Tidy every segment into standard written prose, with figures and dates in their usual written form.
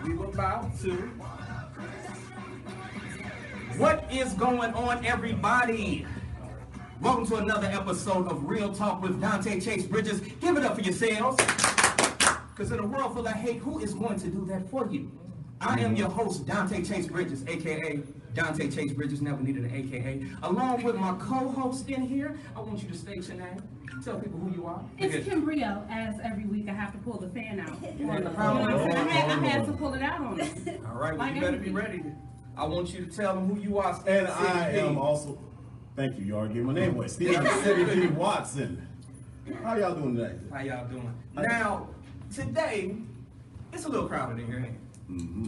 We were about to. What is going on, everybody? Welcome to another episode of Real Talk with Donte Chase Bridges. Give it up for yourselves. Because in a world full of hate, who is going to do that for you? I am your host, Donte Chase Bridges, a.k.a. Donte Chase Bridges, never needed an a.k.a. Along with my co-host in here, I want you to state your name. Tell people who you are. It's Kim Brio. As every week, I have to pull the fan out. I had to pull it out on them. All right, well, you better be ready. I want you to tell them who you are. And I am also, thank you, you already gave my name away, Steve City P. Watson. How y'all doing today? How y'all doing? Now, today, it's a little crowded in here, ain't it?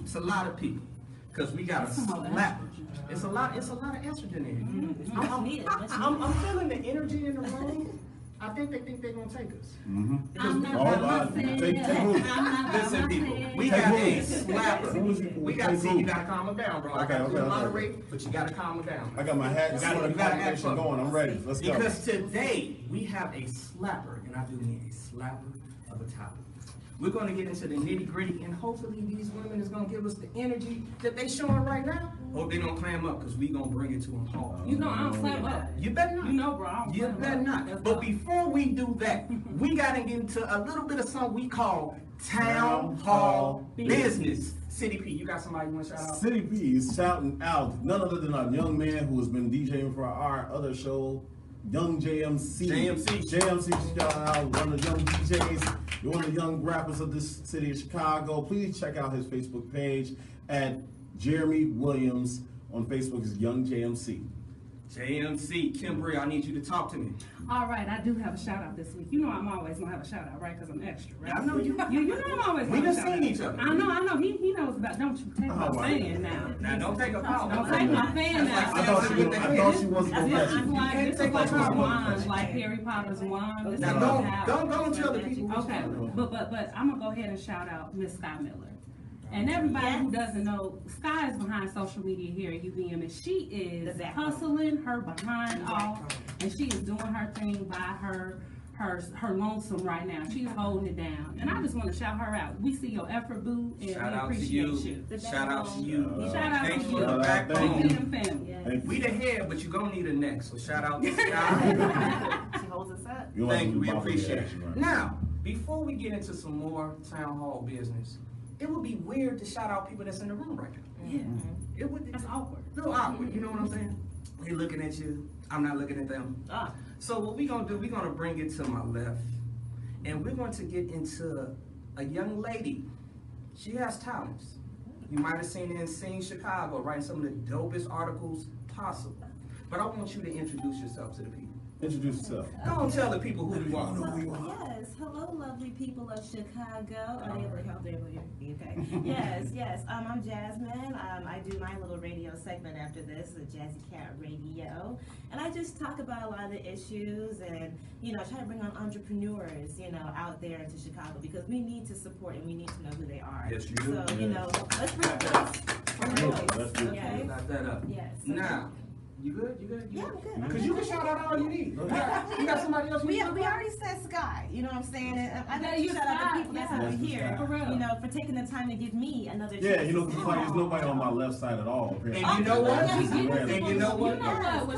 It's a lot of people. Because we got a slap. It's a lot of estrogen in here. I'm feeling the energy in the room. I think they're going to take us. Listen, people, we got a slapper. We got to see, you got to calm them down, bro. I got to moderate, but you got to calm them down. I got my hat going. I'm ready. Let's go. Because today, we have a slapper, and I do mean a slapper of a topic. We're going to get into the nitty-gritty, and hopefully these women is going to give us the energy that they showing right now. Hope they don't clam up, because we going to bring it to them hard. You know I don't clam up. You better not. You know, bro, I don't You better not. But before we do that, we got to get into a little bit of something we call Town Hall Business. City P, you got somebody you want to shout out? City P is shouting out none other than a young man who has been DJing for our other show, Young JMC. JMC shouting out one of the young DJs, one of the young rappers of this city of Chicago. Please check out his Facebook page at Jeremy Williams. On Facebook is Young JMC. JMC, Kimberly, I need you to talk to me. All right, I do have a shout out this week. You know I'm always gonna have a shout out, right? Because I'm extra, right? I know you. You know I'm always. We done seen each other. I know. He knows about. Don't you take my fan now? Now don't take a pause. Don't take my fan now. I thought she wasn't gonna catch you. You can't take my wand, like Harry Potter's wand. Now don't tell the people. Okay, but I'm gonna go ahead and shout out Miss Sky Miller. And everybody who doesn't know, Sky is behind social media here at UVM, and she is hustling her behind off, and she is doing her thing by her lonesome right now. She's holding it down, and I just want to shout her out. We see your effort, boo, and we appreciate you. Shout out to you. Shout out to you. Backbone. We the head, but you're gonna need a neck. So shout out to Sky. She holds us up. Thank you. We appreciate it. Now, before we get into some more town hall business, it would be weird to shout out people that's in the room right now. Yeah. It would. That's awkward. A little awkward, you know what I'm saying? They looking at you. I'm not looking at them. So what we're gonna do, we're gonna bring it to my left, and we're going to get into a young lady. She has talents. You might have seen her in Sing Chicago, writing some of the dopest articles possible. But I want you to introduce yourself to the people. Introduce yourself. Don't tell the people who you are. Yes. Hello, lovely people of Chicago. Are they able to help? They're able to hear me, okay? Yes. I'm Jasmine. I do my little radio segment after this, the Jazzy Cat Radio. And I just talk about a lot of the issues and, try to bring on entrepreneurs, out there into Chicago, because we need to support and we need to know who they are. Yes, you do. So, let's bring this. Let's do it. Okay? Got that up. Yes. Now, you good? Yeah, I'm good. Because you can shout out all you need. You got somebody else. We already said Sky. You know what I'm saying? And I know you shout out the people that's over here. For taking the time to give me another chance. Yeah, there's nobody on my left side at all. And you know what?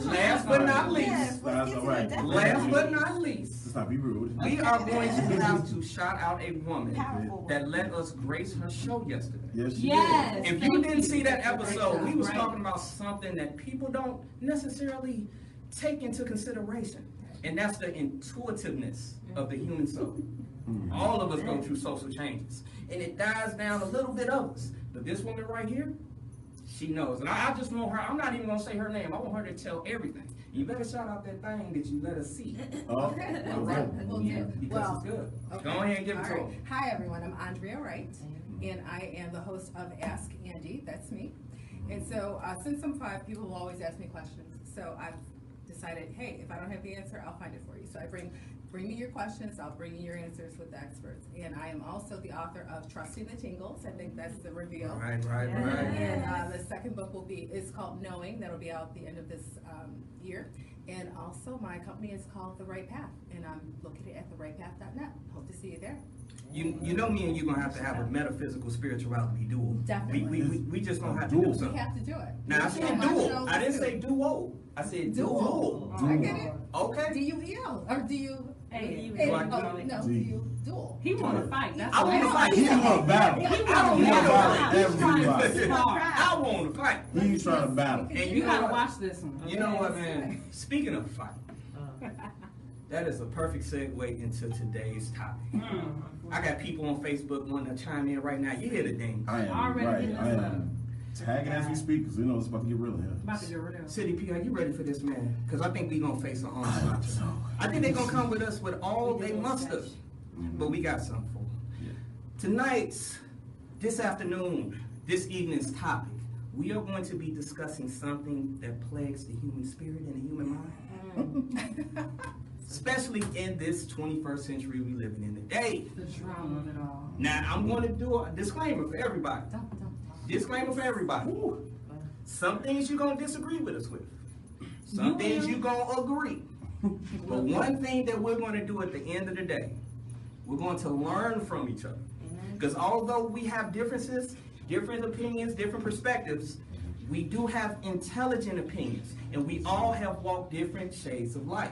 Last but not least. Last but not least. Let's not be rude. We are going to have to shout out a woman that let us grace her show yesterday. Yes, she did. If you didn't see that episode, we was talking about something that people don't necessarily take into consideration, and that's the intuitiveness of the human soul. All of us go through social changes, and it dies down a little bit of us. But this woman right here, she knows, and I just want her. I'm not even gonna say her name. I want her to tell everything. You better shout out that thing that you let us see. Okay. All right. Well, it's good. Okay. Go ahead and give it to her. Hi everyone, I'm Andrea Wright, and I am the host of Ask Andy. That's me. And so since I'm 5, people will always ask me questions. So I've decided, hey, if I don't have the answer, I'll find it for you. So I bring me your questions, I'll bring you your answers with the experts. And I am also the author of Trusting the Tingles. I think that's the reveal. Right. And the second book is called Knowing. That'll be out at the end of this year. And also my company is called The Right Path, and I'm located at therightpath.net. Hope to see you there. You know me and you gonna have to have a metaphysical spirituality duel. Definitely. We just gonna have to Duel. do We something. have to do it. Now I said duel. I didn't say duo. I said duel. I get it. Okay. D-U-E-L, or do you? Hey, Do I Oh, do- no, do you duel? he wanna fight. That's I what wanna I'm fight. He want to battle. He I don't wanna want to battle. fight. He's trying to Everybody. spar. I want to fight. He's trying to battle. And You you know gotta what? watch this one. You know what, man? Speaking of fight, that is a perfect segue into today's topic. I got people on Facebook wanting to chime in right now. You hear the ding. I am Already right. getting I this am tagging as we speak because we know it's about to get real here. About to get rid of. City P, are you ready for this, man? Because I think we gonna face an I onslaught. hope so. I think they're gonna come with us with all they muster. But we got something for them. Yeah. Tonight's, this afternoon, this evening's topic, we are going to be discussing something that plagues the human spirit and the human mind. Especially in this 21st century we living in today. The drama of it all. Now, I'm going to do a disclaimer for everybody. Disclaimer for everybody. Some things you're going to disagree with us with. Some things you're going to agree. But one thing that we're going to do at the end of the day, we're going to learn from each other. Because although we have differences, different opinions, different perspectives, we do have intelligent opinions. And we all have walked different shades of life.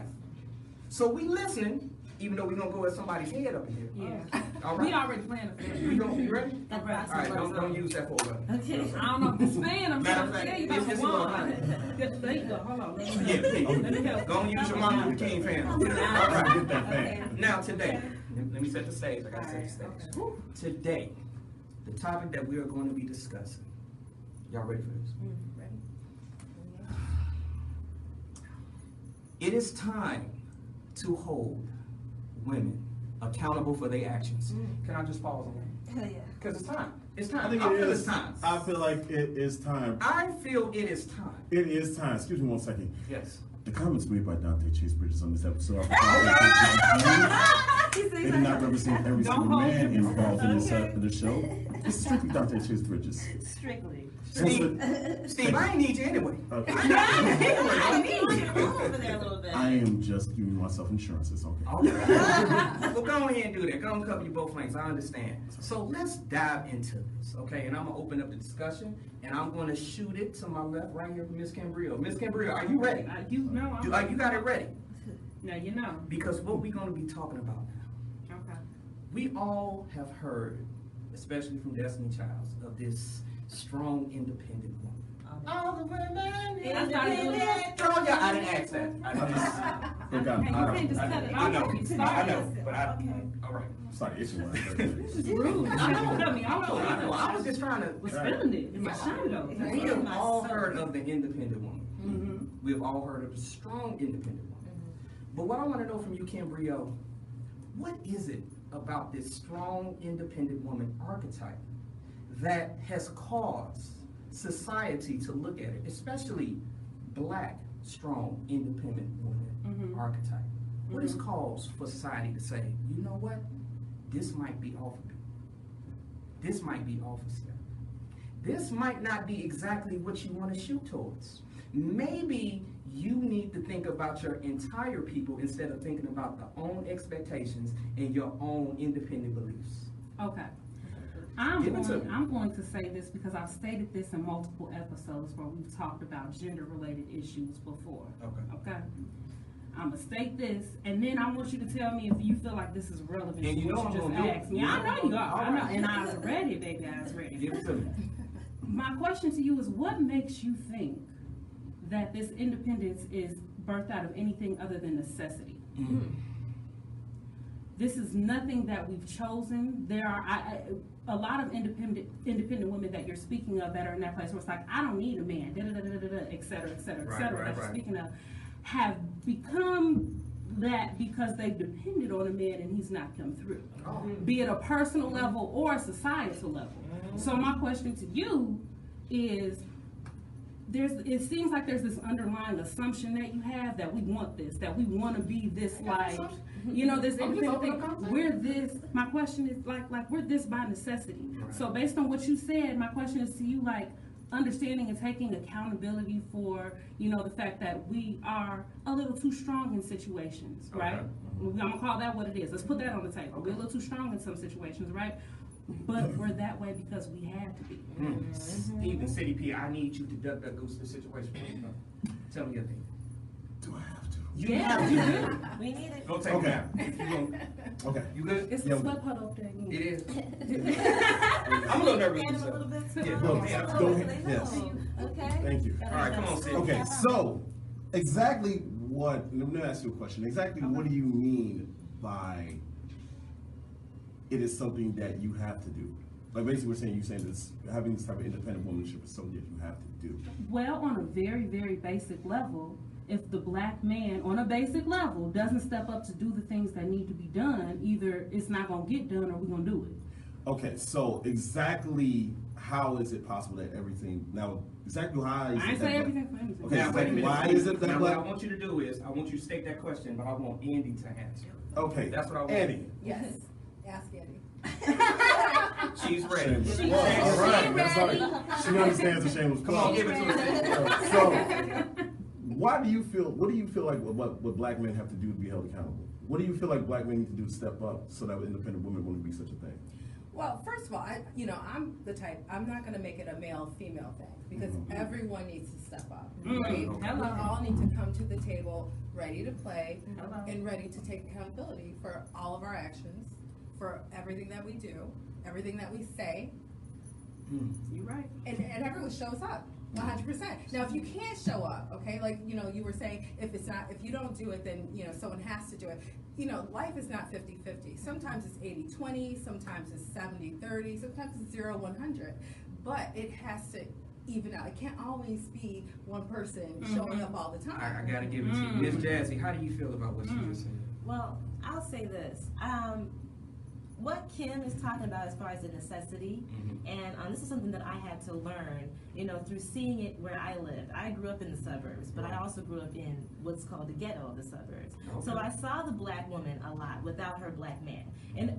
So we listening, even though we're going to go at somebody's head up in here. Yeah. All right. We already planned for that. We gonna be ready? That All process right, was don't use that for a weapon. Okay. I don't know if this fan, I'm Matter trying of to tell you fact, about it's the what one. There you go, hold on. Let me Yeah, help. please. Let me help. Go and use your Martin Luther King fan. All Get right. that fan. Now today, let me set the stage. I gotta set the stage. Today, the topic that we are going to be discussing. Y'all ready for this? It is time to hold women accountable for their actions. Can I just pause on that? Hell yeah. Because it's time. It's time. I think feel it it's is. time. I feel like it is time. I feel it is time. It is time. Excuse me 1 second. Yes. The comments made by Donte Chase Bridges on this episode they did not represent every Don't single hold man your- involved in this Okay. the show. This is strictly Donte Chase Bridges. Strictly. Steve, I ain't need you anyway. Okay. I need you over there a little bit. I am just giving myself insurance. It's okay. Okay. Well, go ahead and do that. Go and cover you both flanks. I understand. So let's dive into this, okay? And I'm gonna open up the discussion, and I'm gonna shoot it to my left, right here, Miss Cambrio. Miss Cambrio, are you ready? You know, You got it ready? now you know. Because what we're gonna be talking about now. Okay. We all have heard, especially from Destiny Childs, of this strong, independent woman. All the women Independent. Girl, yeah, I didn't ask that. I didn't ask Look, I'm- Hey, you can't just cut it I off know, when you I start. know, but I, Okay. all right. Sorry, issue one. This is rude. I know, Cut me off. I know. I was just trying to. Was feeling it in my shadow. We have all heard of the independent woman. Mm-hmm. We have all heard of the strong independent woman. But what I want to know from you, Cambrio, what is it about this strong independent woman archetype that has caused society to look at it, especially black, strong, independent woman archetype? What has caused for society to say, you know what, this might be off of me. This might be off of step. This might not be exactly what you want to shoot towards. Maybe you need to think about your entire people instead of thinking about the own expectations and your own independent beliefs. Okay. I'm Give it to me. going to say this because I've stated this in multiple episodes where we've talked about gender-related issues before. Okay. Okay? I'm gonna state this, and then I want you to tell me if you feel like this is relevant And to you know what you I'm just gonna do it. asked me. You know I I'm know gonna you do it. are. All I know, right. and I was ready, baby. I was ready. Give it to me. My question to you is, what makes you think that this independence is birthed out of anything other than necessity? This is nothing that we've chosen. There are a lot of independent women that you're speaking of that are in that place where it's like, I don't need a man, da da da da da da, et cetera, et cetera, et cetera. That you're speaking of, have become that because they've depended on a man and he's not come through, be it a personal level or a societal level. So my question to you is, it seems like there's this underlying assumption that you have that we want this, that we want to be this, like, you know, this independent thing. We're this. My question is like we're this by necessity. So based on what you said, my question is to you, like, understanding and taking accountability for, the fact that we are a little too strong in situations, right? Okay. I'm gonna call that what it is. Let's put that on the table. We're a little too strong in some situations, right? But we're that way because we had to be. Stephen, City P, I need you to duck that goose the situation. Tell me your thing. Do I have to? You Yeah, have you to. do. We need it. Go take Okay. it. Okay. You good? It's Yeah, the sweat puddle up there again. It is. I'm a little nervous. Add him a little bit. Yeah, go ahead. ahead. So Yes. they know. Okay. Thank you. All right, come on, Sid. Okay, so exactly what, let me ask you a question. Exactly what do you mean by it is something that you have to do? Like basically you're saying this, having this type of independent womanship is something that you have to do. Well, on a very, very basic level, if the black man on a basic level doesn't step up to do the things that need to be done, either it's not gonna get done or we're gonna do it. Okay, so exactly how is it possible that everything, now, exactly how is it I ain't that say black- everything for him. Okay, Now, wait a minute. why is it that Now, what I black? want you to do is, I want you to state that question, but I want Andy to answer. Okay, That's what I want. Andy. Yes, ask Eddie. She's ready. Shameless She's plug. ready. All right, She's that's ready. right. She understands the shameless Come on, plug. give it to us. So, what do you feel like what black men have to do to be held accountable? What do you feel like black men need to do to step up so that independent women wouldn't be such a thing? Well, first of all, I'm the type, I'm not gonna make it a male-female thing, because everyone needs to step up, right? Hello. We all need to come to the table ready to play Hello. and ready to take accountability for all of our actions, for everything that we do, everything that we say, You're right. and everyone shows up. 100%. Now, if you can't show up, okay, like, you were saying, if you don't do it, then, someone has to do it. Life is not 50-50. Sometimes it's 80-20, sometimes it's 70-30, sometimes it's 0-100. But it has to even out. It can't always be one person showing up all the time. I gotta give it to you. Miss Jazzy, how do you feel about what she just said? Well, I'll say this. What Kim is talking about as far as the necessity, and this is something that I had to learn, through seeing it where I lived. I grew up in the suburbs, but I also grew up in what's called the ghetto of the suburbs. Okay. So I saw the black woman a lot without her black man.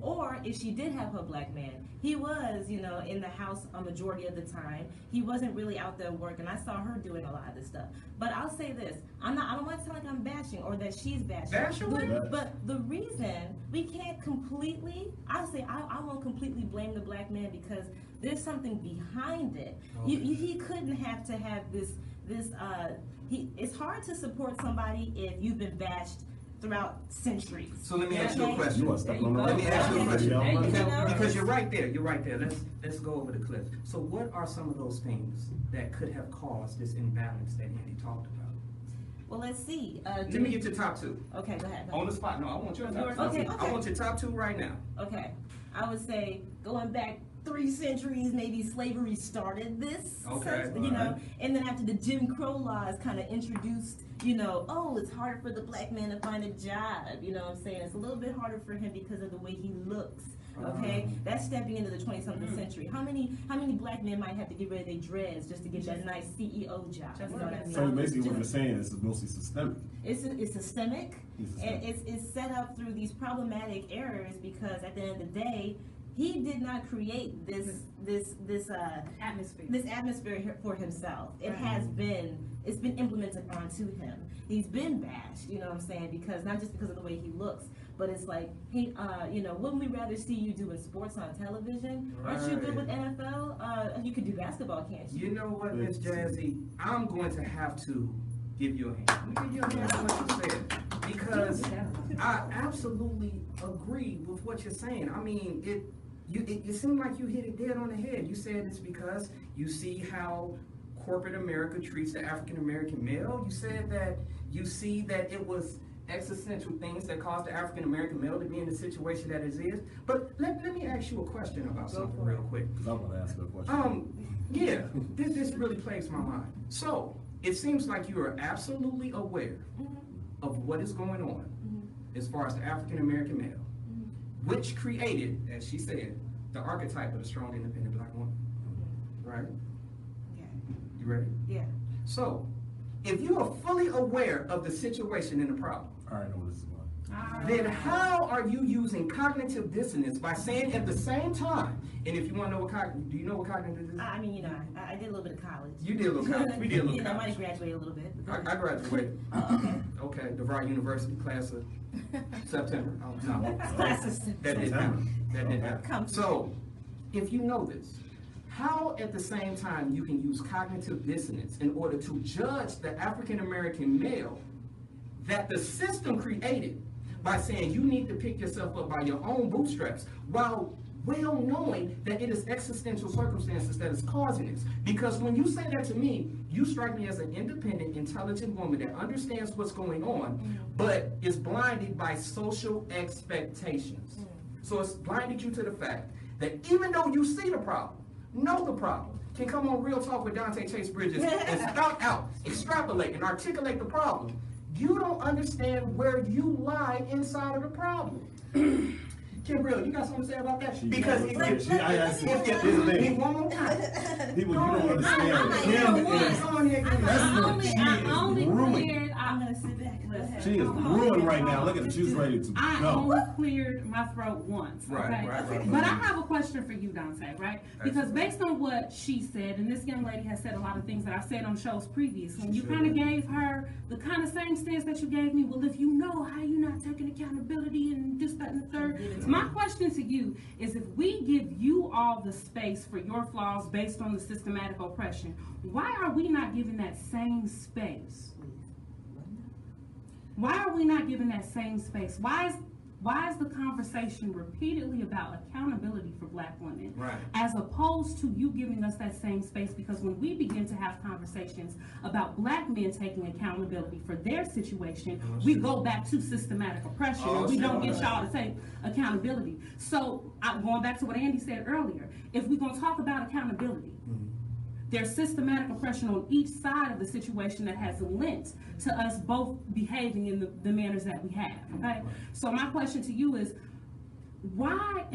Or if she did have her black man, he was, in the house a majority of the time. He wasn't really out there working. I saw her doing a lot of this stuff. But I'll say this, I don't want to sound like I'm bashing or that she's bashing. Bash away. But the reason we can't completely, I won't completely blame the black man because there's something behind it. Okay. He couldn't have to have this, it's hard to support somebody if you've been bashed throughout centuries. So let me ask you a question. You are stepping on the Let me ask you a question. There you go. Because you're right there. You're right there. Let's go over the cliff. So what are some of those things that could have caused this imbalance that Andy talked about? Well, let's see. Let me get your top two. Okay, go ahead. On the spot. No, I want your top two. Okay, I okay. want your top two right now. Okay, I would say going back 3 centuries, maybe slavery started this. Okay, So, and then after the Jim Crow laws kind of introduced, oh, it's harder for the black man to find a job. You know what I'm saying? It's a little bit harder for him because of the way he looks. Okay, that's stepping into the 20-something century. How many black men might have to get rid of their dreads just to get that nice CEO job? You know what I mean? So basically what you're saying is it's mostly systemic. It's systemic, It's and systemic. it's set up through these problematic errors because at the end of the day, he did not create this Atmosphere. this atmosphere here for himself. It's been implemented onto him. He's been bashed, you know what I'm saying? Because not just because of the way he looks, but it's like he, wouldn't we rather see you doing sports on television? Aren't you good with NFL? You could do basketball, can't you? You know what, Miss Jazzy? I'm going to have to give you a hand. I'm gonna give you a hand for what you said. Because I absolutely agree with what you're saying. I mean, it seemed like you hit it dead on the head. You said it's because you see how corporate America treats the African American male. You said that you see that it was existential things that caused the African American male to be in the situation that it is. But let me ask you a question about something real quick. Because I'm going to ask her a question. Yeah, this really plagues my mind. So, it seems like you are absolutely aware of what is going on as far as the African American male, which created, as she said, the archetype of the strong, independent black woman. Right? Yeah. You ready? Yeah. So, if you are fully aware of the situation and the problem, I already know where this is then how are you using cognitive dissonance by saying at the same time, and if you want to know do you know what cognitive dissonance is? I mean, you know, I did a little bit of college. You did a little college. We did a little I might college. have graduated a little bit. I graduated. Oh, Okay, DeVry University, class of September. Oh, no. Class of That didn't happen. That didn't happen. Come. So, if you know this, how at the same time you can use cognitive dissonance in order to judge the African American male that the system created by saying you need to pick yourself up by your own bootstraps, while well knowing that it is existential circumstances that is causing this. Because when you say that to me, you strike me as an independent, intelligent woman that understands what's going on, but is blinded by social expectations. So it's blinded you to the fact that even though you see the problem, know the problem, can come on Real Talk with Donte Chase Bridges and spout out, extrapolate, and articulate the problem, you don't understand where you lie inside of the problem. Kimbrell, you got something to say about that? Because here's the thing. One more time. People, you don't understand. I only cleared. I'm gonna sit back. She is ruined right now. Look at her. She's ready to I go. only cleared my throat once. Okay? Right. But I have a question for you, Donte, right? Because based on what she said, and this young lady has said a lot of things that I've said on shows previous, when you kind of gave her the kind of same stance that you gave me, well, if you know how you're not taking accountability and this, that, and the third. My question to you is, if we give you all the space for your flaws based on the systematic oppression, why are we not giving that same space? Why are we not giving that same space? Why is the conversation repeatedly about accountability for Black women, as opposed to you giving us that same space? Because when we begin to have conversations about Black men taking accountability for their situation, we go back to systematic oppression, and we don't get y'all to take accountability. So going back to what Andy said earlier, if we're going to talk about accountability, there's systematic oppression on each side of the situation that has lent to us both behaving in the manners that we have, okay? So my question to you is, why,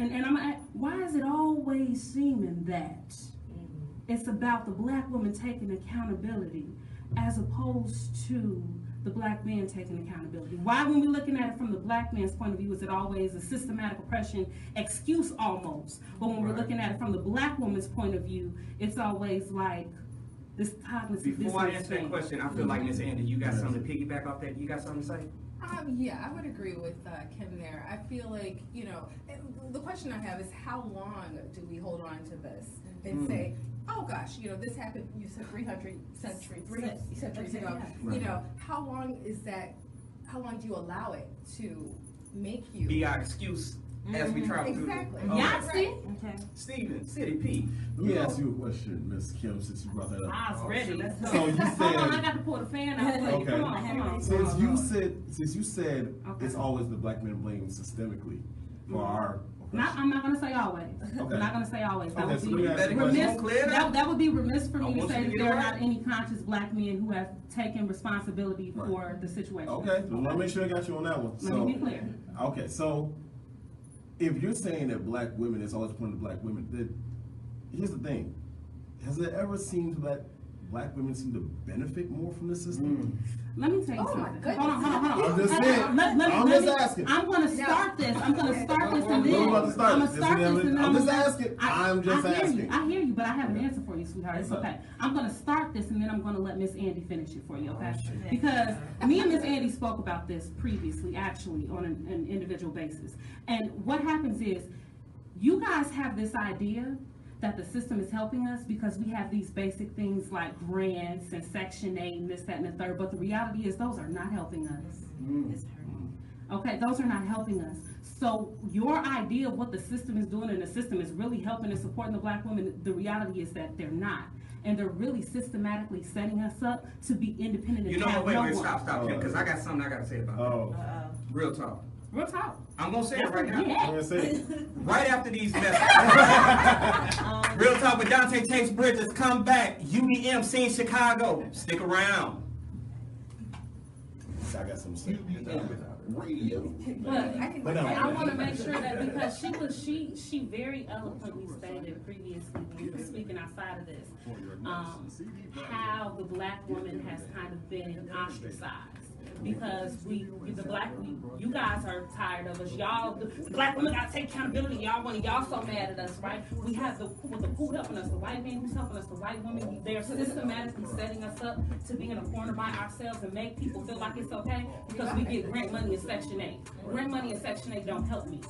why is it always seeming that it's about the Black woman taking accountability as opposed to the Black man taking accountability? Why, when we're looking at it from the Black man's point of view, is it always a systematic oppression excuse almost? But when we're looking at it from the Black woman's point of view, it's always like this cognitive. Before I answer that question, I feel like Miss Andy, you got something to piggyback off that? You got something to say? Yeah, I would agree with Kim there. I feel like, you know, the question I have is, how long do we hold on to this and say, oh gosh, you know, this happened, you said 300 centuries ago. You know, how long is that, how long do you allow it to make you be our excuse as we travel through? Exactly. Okay. Steven, City P. Let me ask you a question, Miss Kim, since you brought that up. I was ready. Let's go. So you said, Hold on, I got to pull the fan out. Okay. Come on. Since you said Okay. it's always the Black men blamed systemically for our I'm not going to say always. Okay. I'm not going to say always. That would so be let me ask you a remiss. question. That would be remiss for me to want say you to that get there it are right. not any conscious Black men who have taken responsibility for the situation. Okay, so let me make sure I got you on that one. Let me be clear. Okay, so if you're saying that Black women, it's always pointing to Black women, then here's the thing. Has it ever seemed that Black women seem to benefit more from the system? Let me tell you Oh my something. goodness. Hold on. I'm just saying. I'm just asking. I'm going to start this. I'm going to start this and then I'm about to start I'm this. going to start this and then I'm just gonna- asking. I'm just asking. I hear you, but I have an answer for you, sweetheart. It's okay. I'm going to start this and then I'm going to let Miss Andy finish it for you, okay? Because me and Miss Andy spoke about this previously, actually, on an individual basis. And what happens is, you guys have this idea that the system is helping us because we have these basic things like grants and Section 8 and this, that, and the third, but the reality is those are not helping us. It's hurting. Okay, those are not helping us. So your idea of what the system is doing and the system is really helping and supporting the Black women, the reality is that they're not. And they're really systematically setting us up to be independent and You know have what? no Wait, one. stop, Kim, because I got something I got to say about that. Real talk. Real talk. I'm going to say it right now. Yeah. I'm gonna say it. Right after these messages. Real Talk with Donte Chase Bridges. Come back. UDM Scene Chicago. Stick around. I got some stuff. Radio. But I want to make sure that, because she very eloquently stated previously when we were speaking outside of this, how the Black woman has kind of been ostracized. because you guys are tired of us. Y'all, the black women gotta take accountability. Y'all so mad at us, right? We have who helping us? The white man who's helping us, the white women. They're systematically setting us up to be in a corner by ourselves and make people feel like it's okay because we get grant money in Section 8. Grant money in Section 8 don't help me.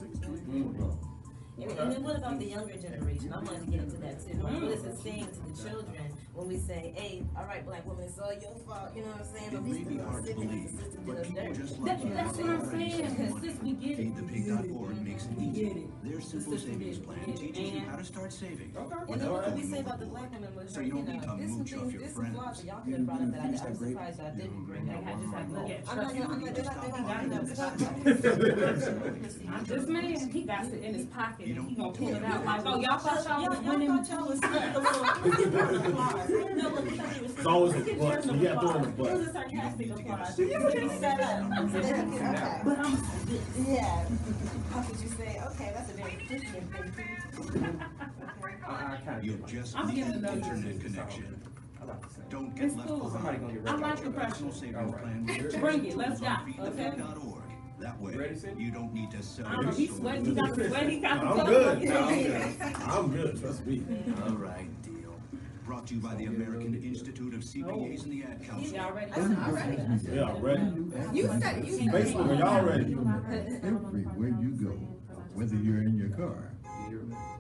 And then what about the younger generation? I wanted to get into that too. What is it saying to the children when we say, hey, all right, black women, it's all your fault, you know what I'm saying? But we still sit in the system did us dirty. That's what I'm saying, because this we get it. Feedthepig.org makes it easy. Their simple savings plan teaches you how to start saving. And then what we say about the black women was, So you don't need to mooch off your friends. y'all could have brought up that. I'm surprised y'all didn't bring that up. This man, he got it in his pocket and he gonna pull it out like, oh, y'all thought y'all was Y'all winning. thought y'all was slipping a little applause. No, look, he was It's always a butt. You gotta throw in the It butt. was a sarcastic applause. You just set up. Okay. But I'm Yeah. How could you say, okay, that's a very Christian thing. You just I'm need getting an to know you. internet connection. Don't get It's left cool. behind. I like the Personal pressure. savings plan. Bring it, let's go, okay? Feedthepig.org. That way, Ready, Sid? you don't need to sell I don't know, your he's soul. sweating, he got the sweat, he got the I'm blood. good. No, I'm good. I'm good, trust me. All right, deal. Brought to you by the American Institute of CPAs and the Ad Council. Y'all ready? I'm ready. Yeah, ready? You said you. Basically, when y'all ready. Everywhere you go, whether you're in your car,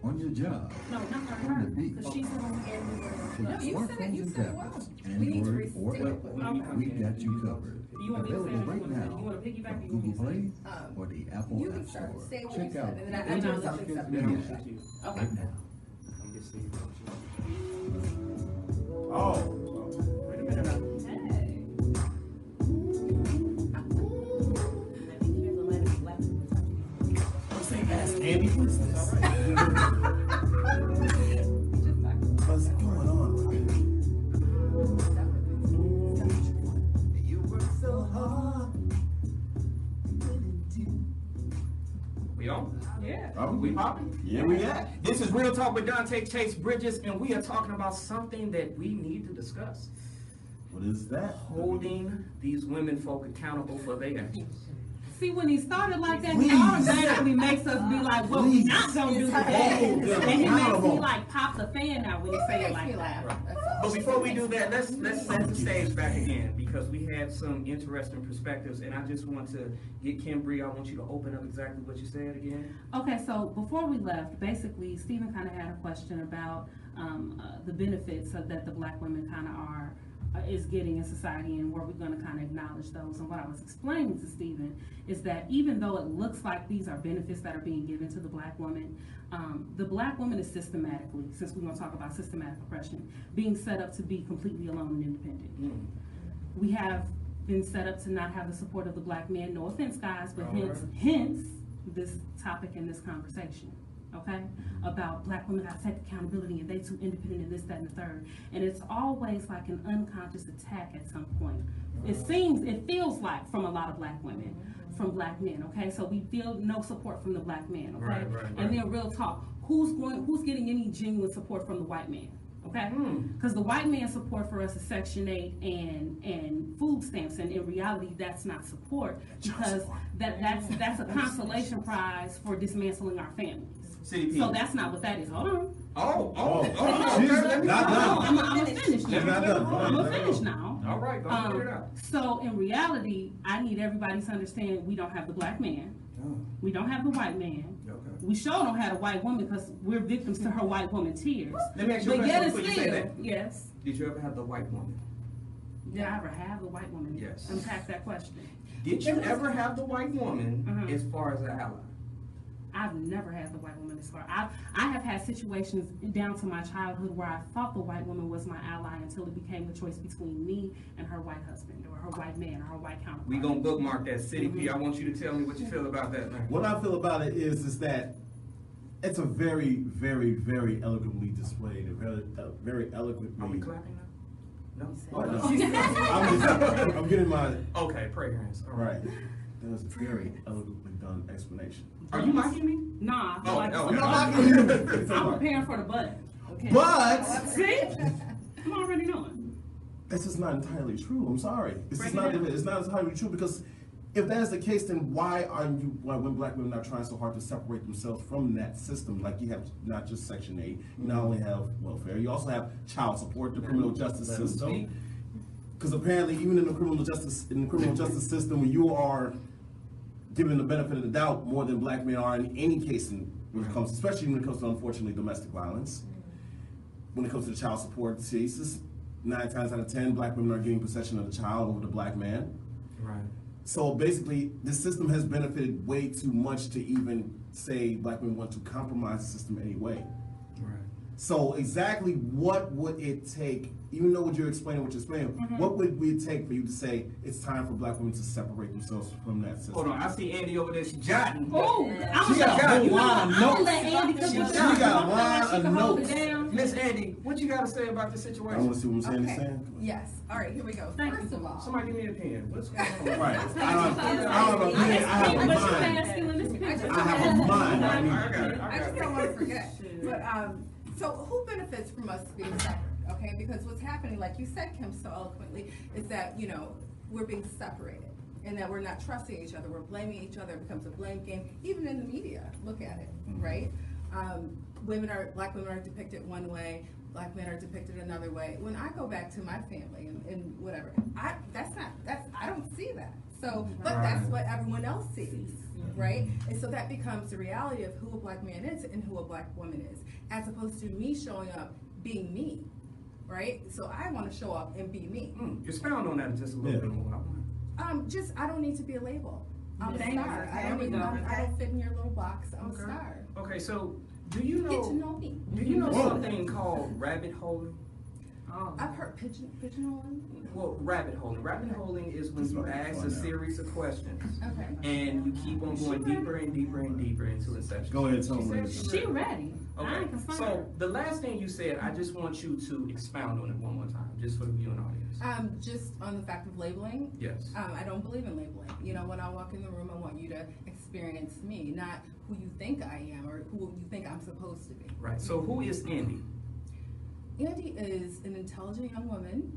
on your job, No, not on the her, beach, because she's on everywhere. to No, you said it, smartphones you and said it tablets, well. We need to Android or restate it. Apple, we got you covered. You want me to say Available it? right You now want to piggyback? on You want me Google to say Play it? or the Apple You App can start. Store. Say what you Check said, out and then I Google do Play something right separate. Okay. now. Oh. Wait a minute now. Hey. Ask Andy, what's this? What's going on? You work so hard. We on? Yeah. We popping? Yeah, we at. This is Real Talk with Donte Chase Bridges, and we are talking about something that we need to discuss. What is that? Holding these women folk accountable for their actions. See, when he started like that, Please. he automatically makes us be like, well, we not gonna do that. Hold them And he makes accountable. me like pop the fan out when he say it like that. But before we do that, let's set the stage back again, because we had some interesting perspectives, and I just want to get Kim Bree, I want you to open up exactly what you said again. Okay, so before we left, basically, Stephen kind of had a question about the benefits that the black women kind of is getting in society, and where we're going to kind of acknowledge those. And what I was explaining to Stephen is that even though it looks like these are benefits that are being given to the black woman is systematically, since we're going to talk about systematic oppression, being set up to be completely alone and independent. We have been set up to not have the support of the black man. No offense, guys, but hence this topic in this conversation. Okay, about black women got to take accountability and they too independent and this, that, and the third. And it's always like an unconscious attack at some point. It feels like from a lot of black women, from black men. Okay, so we feel no support from the black man. Okay, Right. And then real talk, who's getting any genuine support from the white man? Okay, because the white man's support for us is Section 8 and food stamps, and in reality, that's not support, because that's a consolation prize for dismantling our families. CDP. So that's not what that is. Hold on. She's Okay. not done. I'm gonna finish She's now. not done. I'm gonna finish now. All right, go figure it out. So in reality, I need everybody to understand we don't have the black man. We don't have the white man. Okay. We sure don't have a white woman because we're victims to her white woman tears. Let me ask you a But question yet and before you say still, that. yes. Did you ever have the white woman? Did I ever have the white woman? Yes. Unpack that question. Did you ever have the white woman Mhm. as far as an ally? I've never had the white woman as far. I have had situations down to my childhood where I thought the white woman was my ally until it became the choice between me and her white husband or her white man or her white counterpart. We gonna bookmark that. City P, I want you to tell me what you feel about that, man. What I feel about it is that it's a very, very, very eloquently displayed, and very eloquently. Are we clapping now? No? Oh, no. I'm getting my Okay, pray hands. All right. That was a very eloquently done explanation. Are you mocking me? Nah, Oh, like, oh, I'm okay. not mocking you. I'm preparing for the butt. Okay. But See? I'm already knowing. That's just not entirely true. I'm sorry. It's not entirely true, because if that is the case, then why when black women are trying so hard to separate themselves from that system? Like, you have not just Section 8, you not only have welfare, you also have child support, the criminal justice system. Because apparently, even in the criminal justice system, when you are given the benefit of the doubt more than black men are in any case, especially when it comes to, unfortunately, domestic violence. When it comes to the child support cases, 9 times out of 10, black women are getting possession of the child over the black man. Right. So basically, the system has benefited way too much to even say black women want to compromise the system anyway. Right. So exactly what would it take, even though what you're explaining, what would it take for you to say it's time for black women to separate themselves from that system? Hold on, I see Andy over there. She's jotting. Oh, She got a whole line of notes. let Andy She got a line of notes. Miss Andy, what you got to say about the I situation? want to see what Miss Andy's saying. Yes. All right, here we go. Thank First you. of all, Somebody give me a pen. What's going on? Right. I don't have a pen. I have a mind. I have a mind. I got it. I just don't want to forget. But so who benefits from us being separate? Okay, because what's happening, like you said, Kim, so eloquently, is that we're being separated, and that we're not trusting each other. We're blaming each other. It becomes a blame game, even in the media. Look at it, right? Black women are depicted one way. Black men are depicted another way. When I go back to my family and whatever, I don't see that. So, but that's what everyone else sees, right? And so that becomes the reality of who a black man is and who a black woman is, as opposed to me showing up being me, right? So I want to show up and be me. Expound on that just a little bit more. I don't need to be a label. I'm a star. I don't fit in your little box. I'm a star. Okay, so do you know? Get to know me. Do you know something called rabbit holing? I've heard pigeonholing. Well, rabbit holing. Rabbit holing is when you ask a series of questions, Okay. and you keep on going deeper and deeper and deeper into inception. Go ahead, tell me. She ready. I Okay, ain't concerned. so the last thing you said, I just want you to expound on it one more time, just for the viewing audience. Just on the fact of labeling. Yes. I don't believe in labeling. When I walk in the room, I want you to experience me, not who you think I am or who you think I'm supposed to be. Right. So who is Andy? Andy is an intelligent young woman,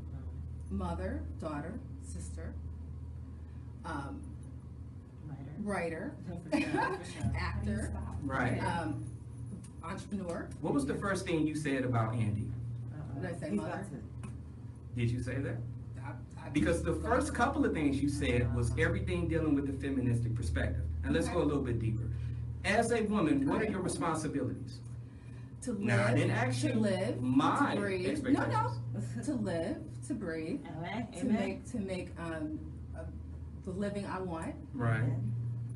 mother, daughter, sister, writer, actor, Right. entrepreneur. What was the first thing you said about Andy? Did I say mother? Did you say that? I Because the first couple of things you said was everything dealing with the feministic perspective. And let's go a little bit deeper. As a woman, what are your responsibilities? To live, Now, I didn't ask you my to breathe. expectations. No, to live, to breathe, to make the living I want. Right.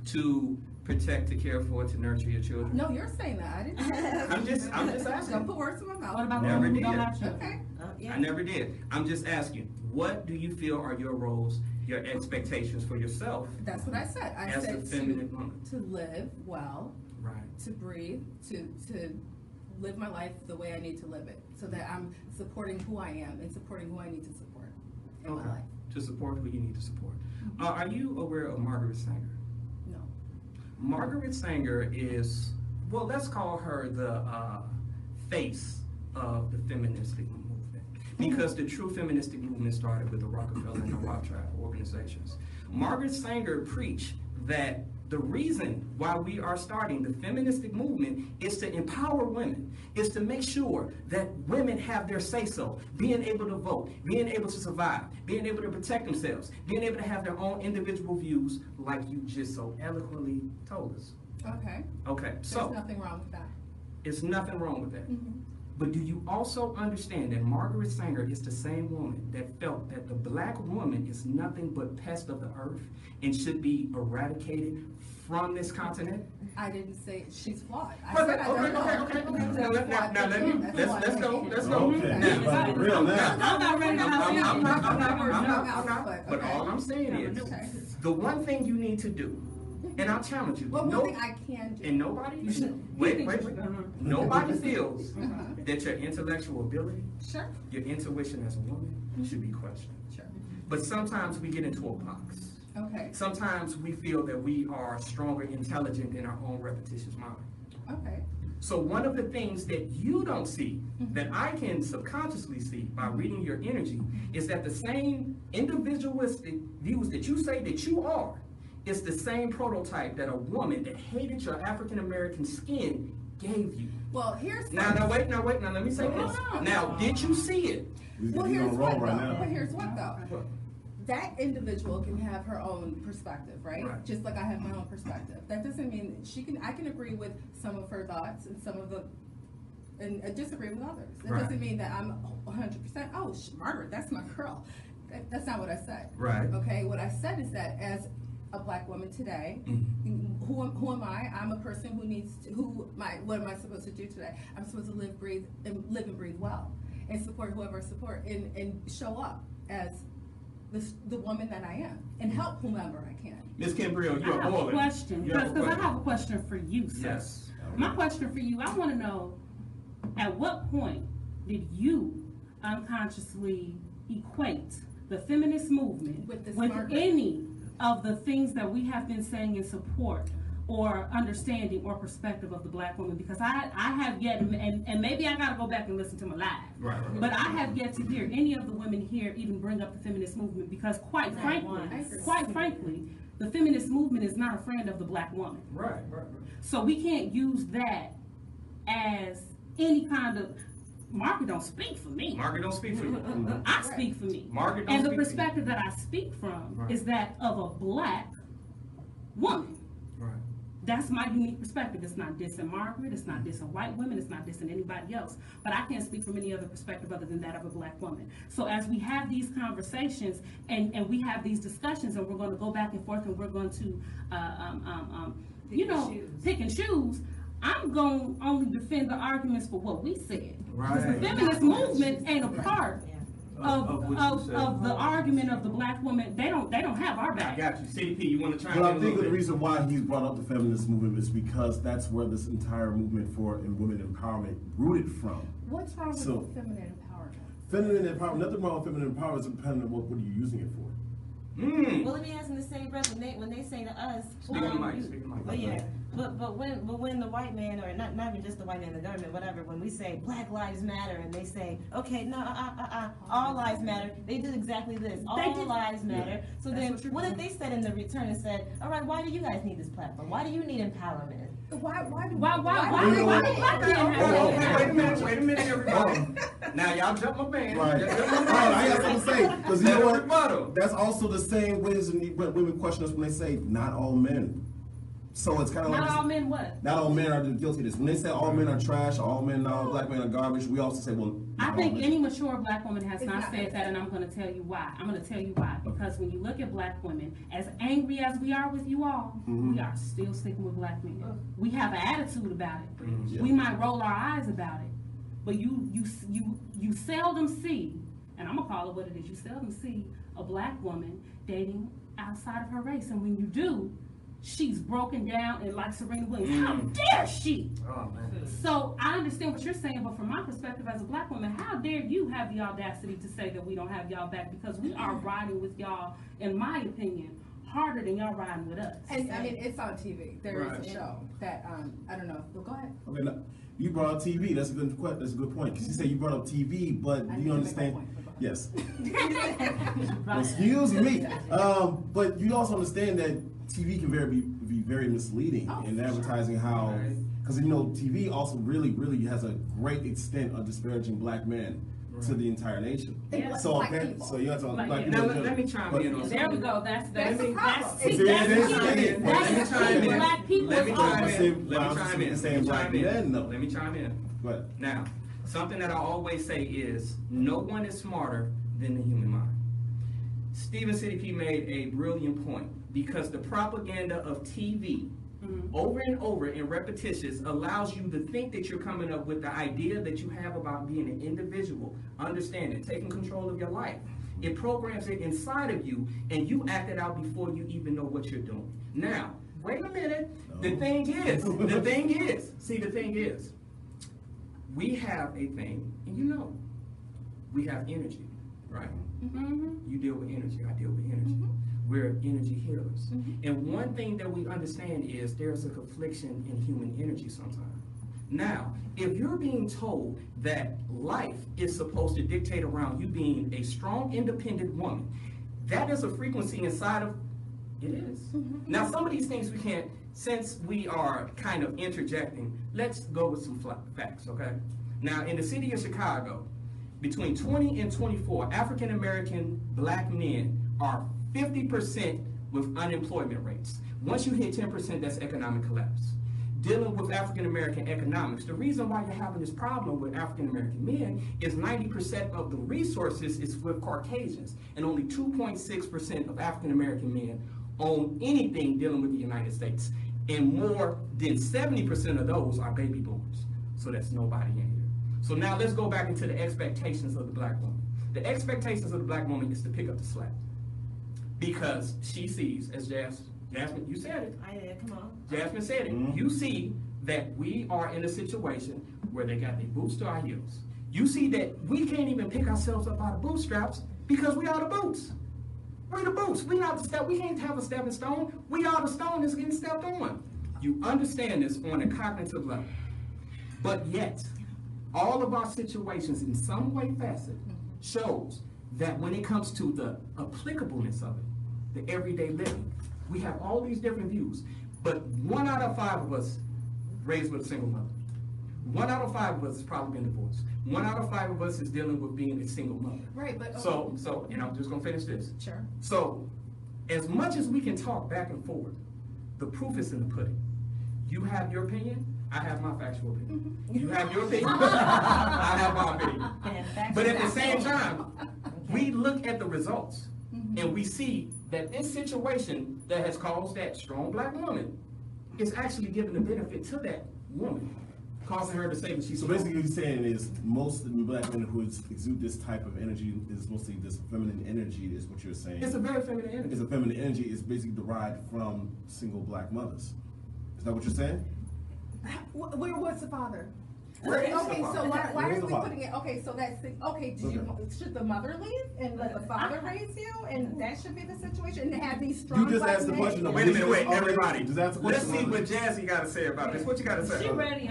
To protect, to care for, to nurture your children. No, you're saying that. I didn't. I'm just asking. Don't put words in my mouth. What about Never those who did. don't have children? Okay. I never did. I'm just asking, what do you feel are your roles, your expectations for yourself That's what I said. I as a said feminine woman? to live well, Right. to breathe, to live my life the way I need to live it, so that I'm supporting who I am and supporting who I need to support in my life. To support who you need to support. Are you aware of Margaret Sanger? No. Margaret Sanger is, well, let's call her the face of the feministic movement, because the true feministic movement started with the Rockefeller and the Rothschild organizations. Margaret Sanger preached that the reason why we are starting the feministic movement is to empower women, is to make sure that women have their say-so, being able to vote, being able to survive, being able to protect themselves, being able to have their own individual views, like you just so eloquently told us. Okay. Okay, so There's nothing wrong with that. it's nothing wrong with that. Mm-hmm. But do you also understand that Margaret Sanger is the same woman that felt that the black woman is nothing but pest of the earth and should be eradicated from this continent? I didn't say she's flawed. I Okay, said I don't know. okay. Now let's go. Okay, Now, about the real now. I'm not ready to I'm not. But Okay. all I'm saying is, Okay. the one thing you need to do, and I'll challenge you. Well, one thing I can do. And nobody, wait. Nobody feels that your intellectual ability, Sure. your intuition as a woman should be questioned. Sure. But sometimes we get into a box. Okay. Sometimes we feel that we are stronger, intelligent than our own repetitious mind. Okay. So one of the things that you don't see, that I can subconsciously see by reading your energy, is that the same individualistic views that you say that you are, is the same prototype that a woman that hated your African American skin gave you. Well, here's Now, wait, let me say this. Now, did you see it? Well, He's here's on what roll right though. now. But here's what though. That individual can have her own perspective, right? Just like I have my own perspective. That doesn't mean I can agree with some of her thoughts and some of the, and disagree with others. It doesn't mean that I'm 100%, oh, Margaret, that's my girl. That's not what I said. Right. Okay, what I said is that as a black woman today, who am I? I'm a person who needs to, what am I supposed to do today? I'm supposed to live and breathe well, and support whoever I support, and show up as the woman that I am, and help whomever I can. Ms. Kimbrell, I have a question, because I have a question for you, sir. Yes. My question for you, I want to know, at what point did you unconsciously equate the feminist movement with any of the things that we have been saying in support or understanding or perspective of the black woman? Because I have yet, and maybe I gotta go back and listen to my live, but I have yet to hear any of the women here even bring up the feminist movement, because quite frankly, the feminist movement is not a friend of the black woman. Right. So we can't use that as any kind of, Margaret don't speak for me. Margaret don't speak for you. I speak for me. Margaret don't and the speak for perspective that I speak from is that of a black woman. Right. That's my unique perspective. It's not dissing Margaret, it's not dissing white women, it's not dissing anybody else. But I can't speak from any other perspective other than that of a black woman. So as we have these conversations and we have these discussions, and we're going to go back and forth, and we're going to, pick and choose, I'm going to only defend the arguments for what we said. Because the feminist movement ain't a part of the argument of the black woman. They don't have our back. I got you. CDP, you want to try? But I think the reason why he's brought up the feminist movement is because that's where this entire movement for women empowerment rooted from. What's wrong with feminine empowerment? Feminine empowerment, nothing wrong with feminine empowerment, it's dependent on what are you using it for. Well, let me ask in the same breath, when they say to us, speak on the mic. Oh yeah, but when the white man, or not even just the white man, the government, whatever, when we say Black Lives Matter, and they say, okay, no, all lives matter, they did exactly this, all lives matter. So then, what if they said in the return and said, all right, why do you guys need this platform? Why do you need empowerment? Why Wait a minute, everybody. Now y'all jump my band. Right. I have something to say, because you know what? That's also the same ways when women question us when they say not all men. So it's kind of like not all men what? Not all men are guilty of this. When they say all men are trash, all men, black men are garbage, we also say, well, I think any mature black woman has not said that, and I'm going to tell you why. Because when you look at black women, as angry as we are with you all, we are still sticking with black men. We have an attitude about it. Yeah. We might roll our eyes about it, but you seldom see, and I'm gonna call it what it is. You seldom see a black woman dating outside of her race, and when you do, she's broken down, and like Serena Williams, how dare she? Oh, man. So I understand what you're saying, but from my perspective as a black woman, how dare you have the audacity to say that we don't have y'all back, because we are riding with y'all, in my opinion, harder than y'all riding with us. And I mean, it's on TV. There is a show that I don't know. Well, go ahead. Okay, now, you brought up TV. That's a good point. Because you say you brought up TV, but you understand. Yes. Excuse me. But you also understand that TV can be very misleading in advertising how, because TV also really has a great extent of disparaging black men to the entire nation. Yeah. So you have to black people. Now let me chime in on there we go. That's the problem. That's black people. Let me chime in. But now, something that I always say is, no one is smarter than the human mind. Stephen CDP made a brilliant point, because the propaganda of TV over and over in repetitious allows you to think that you're coming up with the idea that you have about being an individual, understanding, taking control of your life. It programs it inside of you, and you act it out before you even know what you're doing. Now, wait a minute. The thing is, we have a thing, and we have energy, right? You deal with energy, I deal with energy. We're energy healers. And one thing that we understand is there's a confliction in human energy sometimes. Now, if you're being told that life is supposed to dictate around you being a strong, independent woman, that is a frequency inside of it is. Now, some of these things we can't, since we are kind of interjecting, let's go with some facts, okay? Now, in the city of Chicago, between 20 and 24, African American black men are 50% with unemployment rates. Once you hit 10%, that's economic collapse. Dealing with African American economics, the reason why you're having this problem with African American men is 90% of the resources is with Caucasians, and only 2.6% of African American men own anything dealing with the United States. And more than 70% of those are baby boomers. So that's nobody in here. So now let's go back into the expectations of the black woman. The expectations of the black woman is to pick up the slack. Because she sees, as Jasmine, you said it. I did, come on. Jasmine said it. You see that we are in a situation where they got their boots to our heels. You see that we can't even pick ourselves up out of bootstraps because we are the boots. We're the boots. We not the step. We can't have a stepping stone. We are the stone that's getting stepped on. You understand this on a cognitive level. But yet, all of our situations in some way facet shows that when it comes to the applicableness of it, the everyday living, we have all these different views. But 1 out of 5 of us raised with a single mother. 1 out of 5 of us has probably been divorced. 1 out of 5 of us is dealing with being a single mother. Right, but So, and I'm just gonna finish this. Sure. So, as much as we can talk back and forward, the proof is in the pudding. You have your opinion, I have my factual opinion. You have your opinion, I have my opinion. But at the same time, we look at the results and we see that this situation that has caused that strong black woman is actually giving the benefit to that woman, causing her to say that she's So basically what you're saying is most of the black men who exude this type of energy is mostly this feminine energy is what you're saying. it's a very feminine energy. It's a feminine energy is basically derived from single black mothers. Is that what you're saying? What's the father? Where is the Okay, father? so why Where is are the we father? putting it, okay, so that's, okay, should the mother leave and let the father raise you? And that should be the situation, and have these strong You just black asked the men? question. Wait a minute, wait, Okay, everybody. just ask the Let's question. see what Jazzy got to say about this. What you got to say? She ready.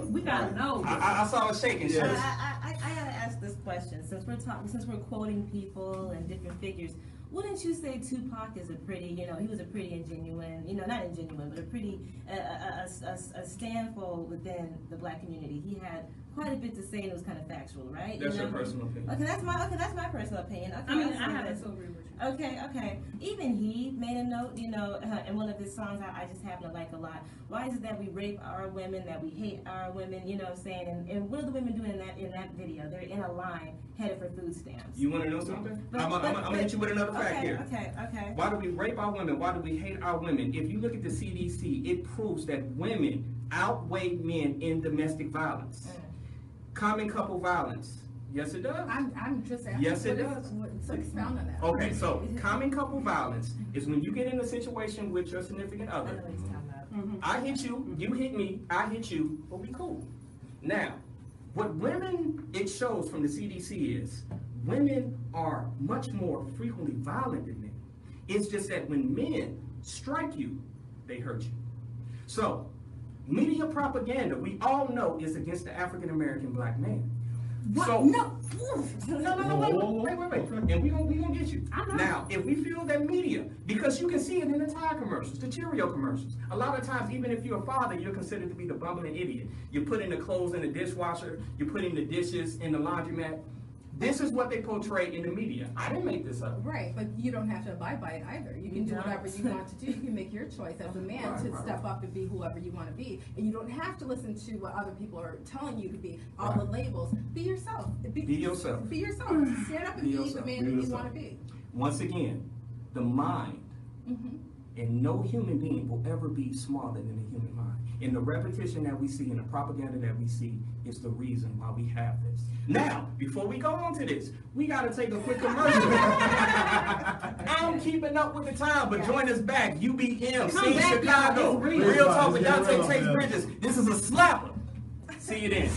We gotta know. I saw her shaking. She was- I gotta ask this question, since we're quoting people and different figures. Wouldn't you say Tupac is a pretty, he was a pretty ingenuine, not ingenuine, but a pretty, a standful within the black community. He had quite a bit to say and it was kind of factual, right? That's your personal opinion. Okay, that's my personal opinion. Okay, I mean, I'll I say happen this. to agree with you. Okay. Even he made a note, in one of his songs I just happen to like a lot. Why is it that we rape our women, that we hate our women, you know what I'm saying? And what are the women doing in that video? They're in a line headed for food stamps. You want to know something? I'm gonna hit you with another fact here. Okay. Why do we rape our women? Why do we hate our women? If you look at the CDC, it proves that women outweigh men in domestic violence. Common couple violence. Yes, it does. I'm just asking. Yes, it does. So expound on that. Okay, so common couple violence is when you get in a situation with your significant I know other. what he's talking about. I hit you, you hit me, I hit you, but we cool. Now, what women, it shows from the CDC is, women are much more frequently violent than men. It's just that when men strike you, they hurt you. So, media propaganda, we all know, is against the African American black man. What? So, No. wait. And we gonna get you. I know. Now, if we feel that media, because you can see it in the tire commercials, the Cheerio commercials. A lot of times, even if you're a father, you're considered to be the bumbling idiot. You're putting the clothes in the dishwasher, you're putting the dishes in the laundromat. This is what they portray in the media. I didn't make this up. Right, but you don't have to abide by it either. You can do whatever you want to do. You can make your choice as a man to step up and be whoever you want to be. And you don't have to listen to what other people are telling you to be, all the labels. Be yourself. Be yourself. Be yourself. Stand up and be the yourself. man that you want to be. Once again, the mind, and no human being will ever be smaller than the human mind. And the repetition that we see and the propaganda that we see is the reason why we have this. Now, before we go on to this, we got to take a quick commercial. I'm keeping up with the time, but join us back. UBM, see back, Chicago. y'all. It's Real talk with It's Donte real, Chase man. Bridges. This is a slapper. See you then.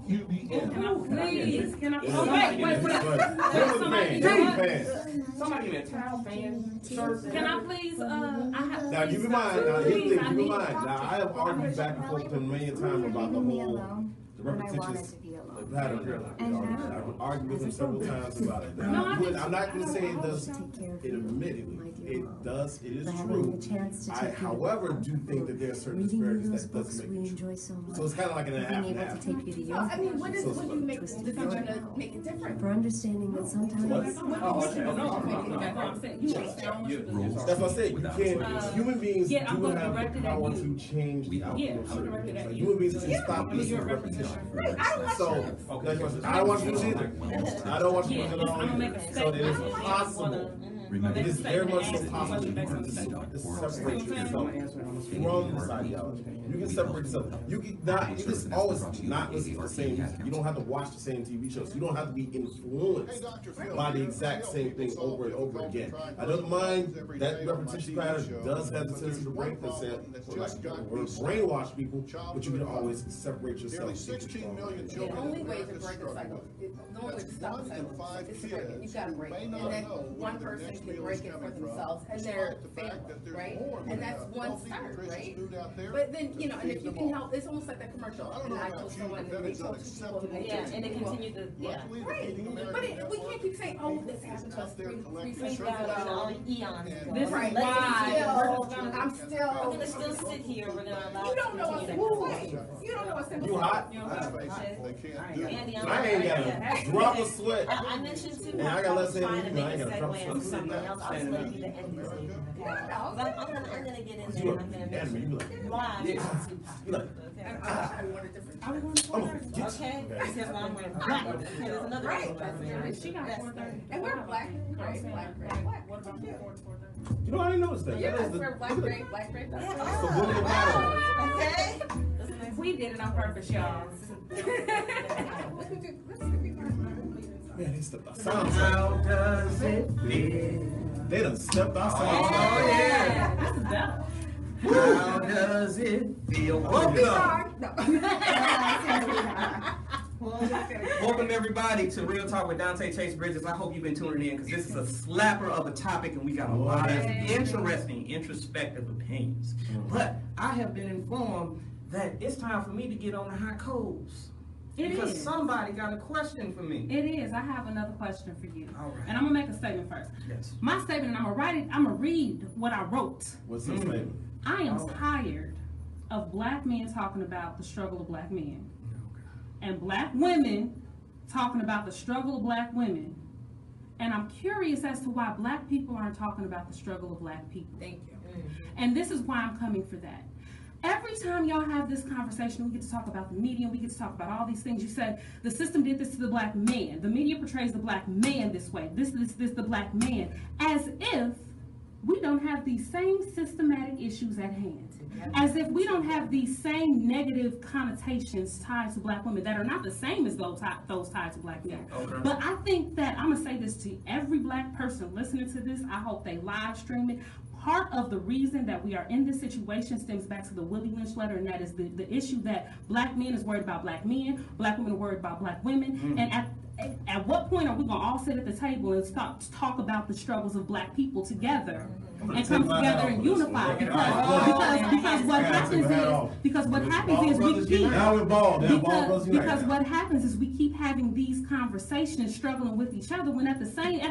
Can I please? Can I? Yeah. Oh, wait. But- Somebody, you know what? Fans. somebody in a towel fan shirt. Can I please, I have. Now, keep in mind, now, here's the thing, keep in mind, now, I have argued back and forth with him many a time about the whole, the repetitious pattern. I've argued with him several times about it. Now, I'm not gonna say it does, it admittedly, it does, it is true. I, however, do think that there are certain disparities that doesn't make it true. So it's kinda like an half and half. So, I mean, when do you make the decision to make it different? For understanding that sometimes. That's what I said, you can't, human beings do have the power to change the outcome of certain things. Like, human beings can stop this repetition. So, I don't want you to either. I don't want you to do it all either. So it is possible. It is very much so possible you can separate yourself from this ideology. You can separate yourself. You can always not listen to the same music. You don't have to watch the same TV shows. You don't have to be influenced by the exact same thing over and over again. I don't mind that repetition pattern does have the tendency to break this or brainwash people, but you can always separate yourself. 16 million The children. only way to break the cycle, the only way to stop the cycle is to break it. You've got to break it. And then one person can break it for themselves and their family, right? And that's one start, right? But then, you know, and if you can help, it's almost like that commercial. And I told someone, and they told two people, and they And it continued to, right. But we can't keep saying, oh, this happened to us three centuries ago. eons. This is Right. why. I'm still. We're gonna still sit here, we're gonna allow. You don't know what's in the way. You don't know what's in the way. You hot? Andy, I ain't got a drop of sweat. I mentioned too. And I got less than trying to you, make I ain't a got a drop segue of into sweat. something else. I was gonna be the end of the evening, okay? I'm gonna get in there. You I'm gonna anime, you like, live. you like, I want a different. I was going to 4:30. Okay, because I'm wearing black. Okay, there's another reason why. She got 4:30. And we're black, gray, black, gray, black. What about 4 to 4:30? you know, I didn't notice that. Yeah, That is we're black, gray, black, gray, black. It's the woman battle. Okay? We did it on purpose, y'all. Man, they stepped outside. How does it feel? They done stepped outside. Oh, yeah. That's the bell. How does it feel? Welcome. Welcome everybody to Real Talk with Donte Chase Bridges. I hope you've been tuning in because this is a slapper of a topic and we got a lot of interesting, introspective opinions. But I have been informed that it's time for me to get on the hot coals. Because somebody got a question for me. It is. I have another question for you. All right. And I'm gonna make a statement first. Yes. My statement, and I'm gonna write it. I'm gonna read what I wrote. What's the statement? I am tired of black men talking about the struggle of black men, and black women talking about the struggle of black women. And I'm curious as to why black people aren't talking about the struggle of black people. Thank you. And this is why I'm coming for that. Every time y'all have this conversation, we get to talk about the media, we get to talk about all these things. You said the system did this to the black man. The media portrays the black man this way. This, the black man. As if we don't have these same systematic issues at hand. As if we don't have these same negative connotations tied to black women that are not the same as those tied to black men. Okay. But I think that, I'm gonna say this to every black person listening to this, I hope they live stream it. Part of the reason that we are in this situation stems back to the Willie Lynch letter, and that is the issue that black men is worried about black men, black women are worried about black women, and at what point are we gonna all sit at the table and talk about the struggles of black people together and come together and unify? Because what happens is we keep because what happens is we keep having these conversations, struggling with each other, when at the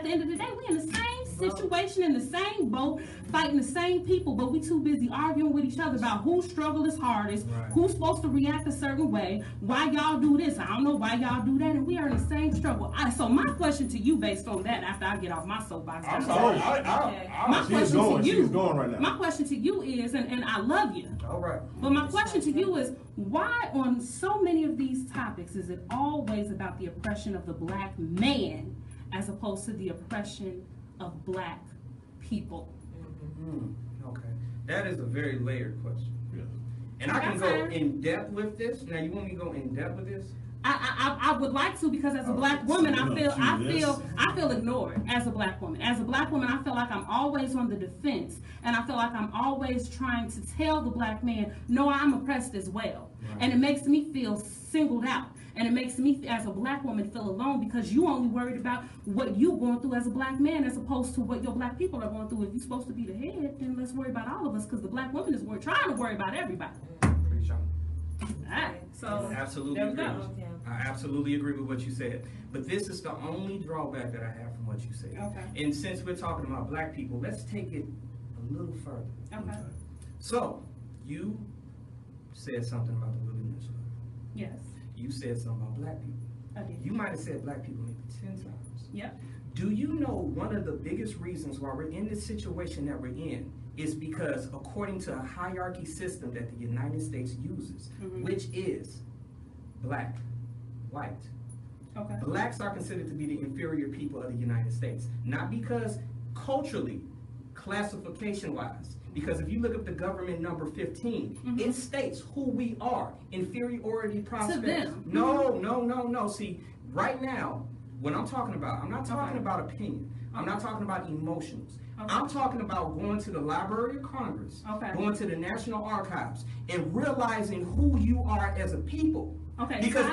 end of the day we in the same situation, in the same boat, fighting the same people, but we too busy arguing with each other about whose struggle is hardest, who's supposed to react a certain way, why y'all do this, I don't know why y'all do that, and we are in the same struggle. So my question to you, based on that, after I get off my soapbox, I'm sorry. She's going right now. my question to you is, and I love you, All right. but my question to you is, why on so many of these topics is it always about the oppression of the black man as opposed to the oppression of black people? Okay. That is a very layered question. Yeah. And I can go in depth with this. Now, you want me to go in depth with this? I would like to, because as a black woman, I feel ignored as a black woman. As a black woman, I feel like I'm always on the defense, and I feel like I'm always trying to tell the black man, no, I'm oppressed as well. Right. And it makes me feel singled out. And it makes me, as a black woman, feel alone, because you only worried about what you're going through as a black man, as opposed to what your black people are going through. If you're supposed to be the head, then let's worry about all of us, because the black woman is trying to worry about everybody. Alright, so absolutely agree. I absolutely agree with what you said. But this is the only drawback that I have from what you said. Okay. And since we're talking about black people, let's take it a little further. Okay. So, you said something about the wilderness. Yes. You said something about black people. I did. You might have said black people maybe 10 times. Yep. Do you know one of the biggest reasons why we're in this situation that we're in is because according to a hierarchy system that the United States uses, which is black, white. Okay. Blacks are considered to be the inferior people of the United States. Not because culturally, classification-wise. Because if you look up the government number 15, it states who we are. Inferiority prospects. To them. No. See, right now, what I'm talking about, I'm not talking about opinion. I'm not talking about emotions. I'm talking about going to the Library of Congress, going to the National Archives, and realizing who you are as a people. Okay, because so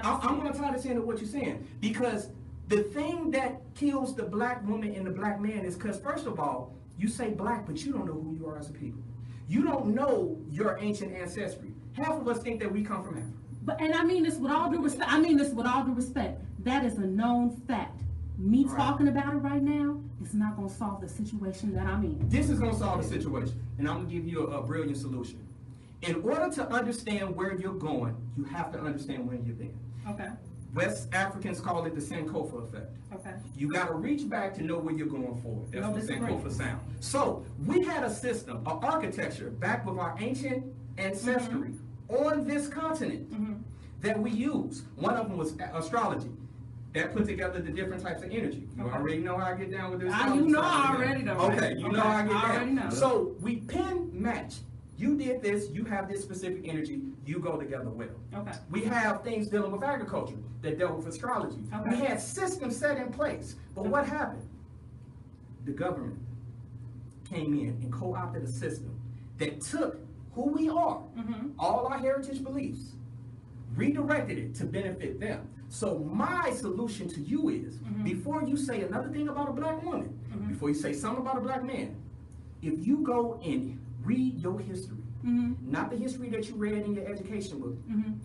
I'm going to tie this into what you're saying. Because the thing that kills the black woman and the black man is because, first of all, you say black, but you don't know who you are as a people. You don't know your ancient ancestry. Half of us think that we come from Africa. And I mean this with all due respect. That is a known fact. Me talking about it right now is not going to solve the situation that I'm in. This is going to solve the situation, and I'm going to give you a brilliant solution. In order to understand where you're going, you have to understand where you've been. Okay. West Africans call it the Sankofa effect. Okay. You got to reach back to know where you're going forward. That's the Sankofa sound. So we had a system, an architecture, back with our ancient ancestry on this continent that we use. One of them was astrology. That put together the different types of energy. You already know how I get down with this. You know I already know. Okay, you know how I get down. I already know. So we pin match. You did this, you have this specific energy, you go together well. Okay. We have things dealing with agriculture that dealt with astrology. Okay. We had systems set in place. But what happened? The government came in and co-opted a system that took who we are, all our heritage beliefs, redirected it to benefit them. So my solution to you is, before you say another thing about a black woman, before you say something about a black man, if you go and read your history, not the history that you read in your education book,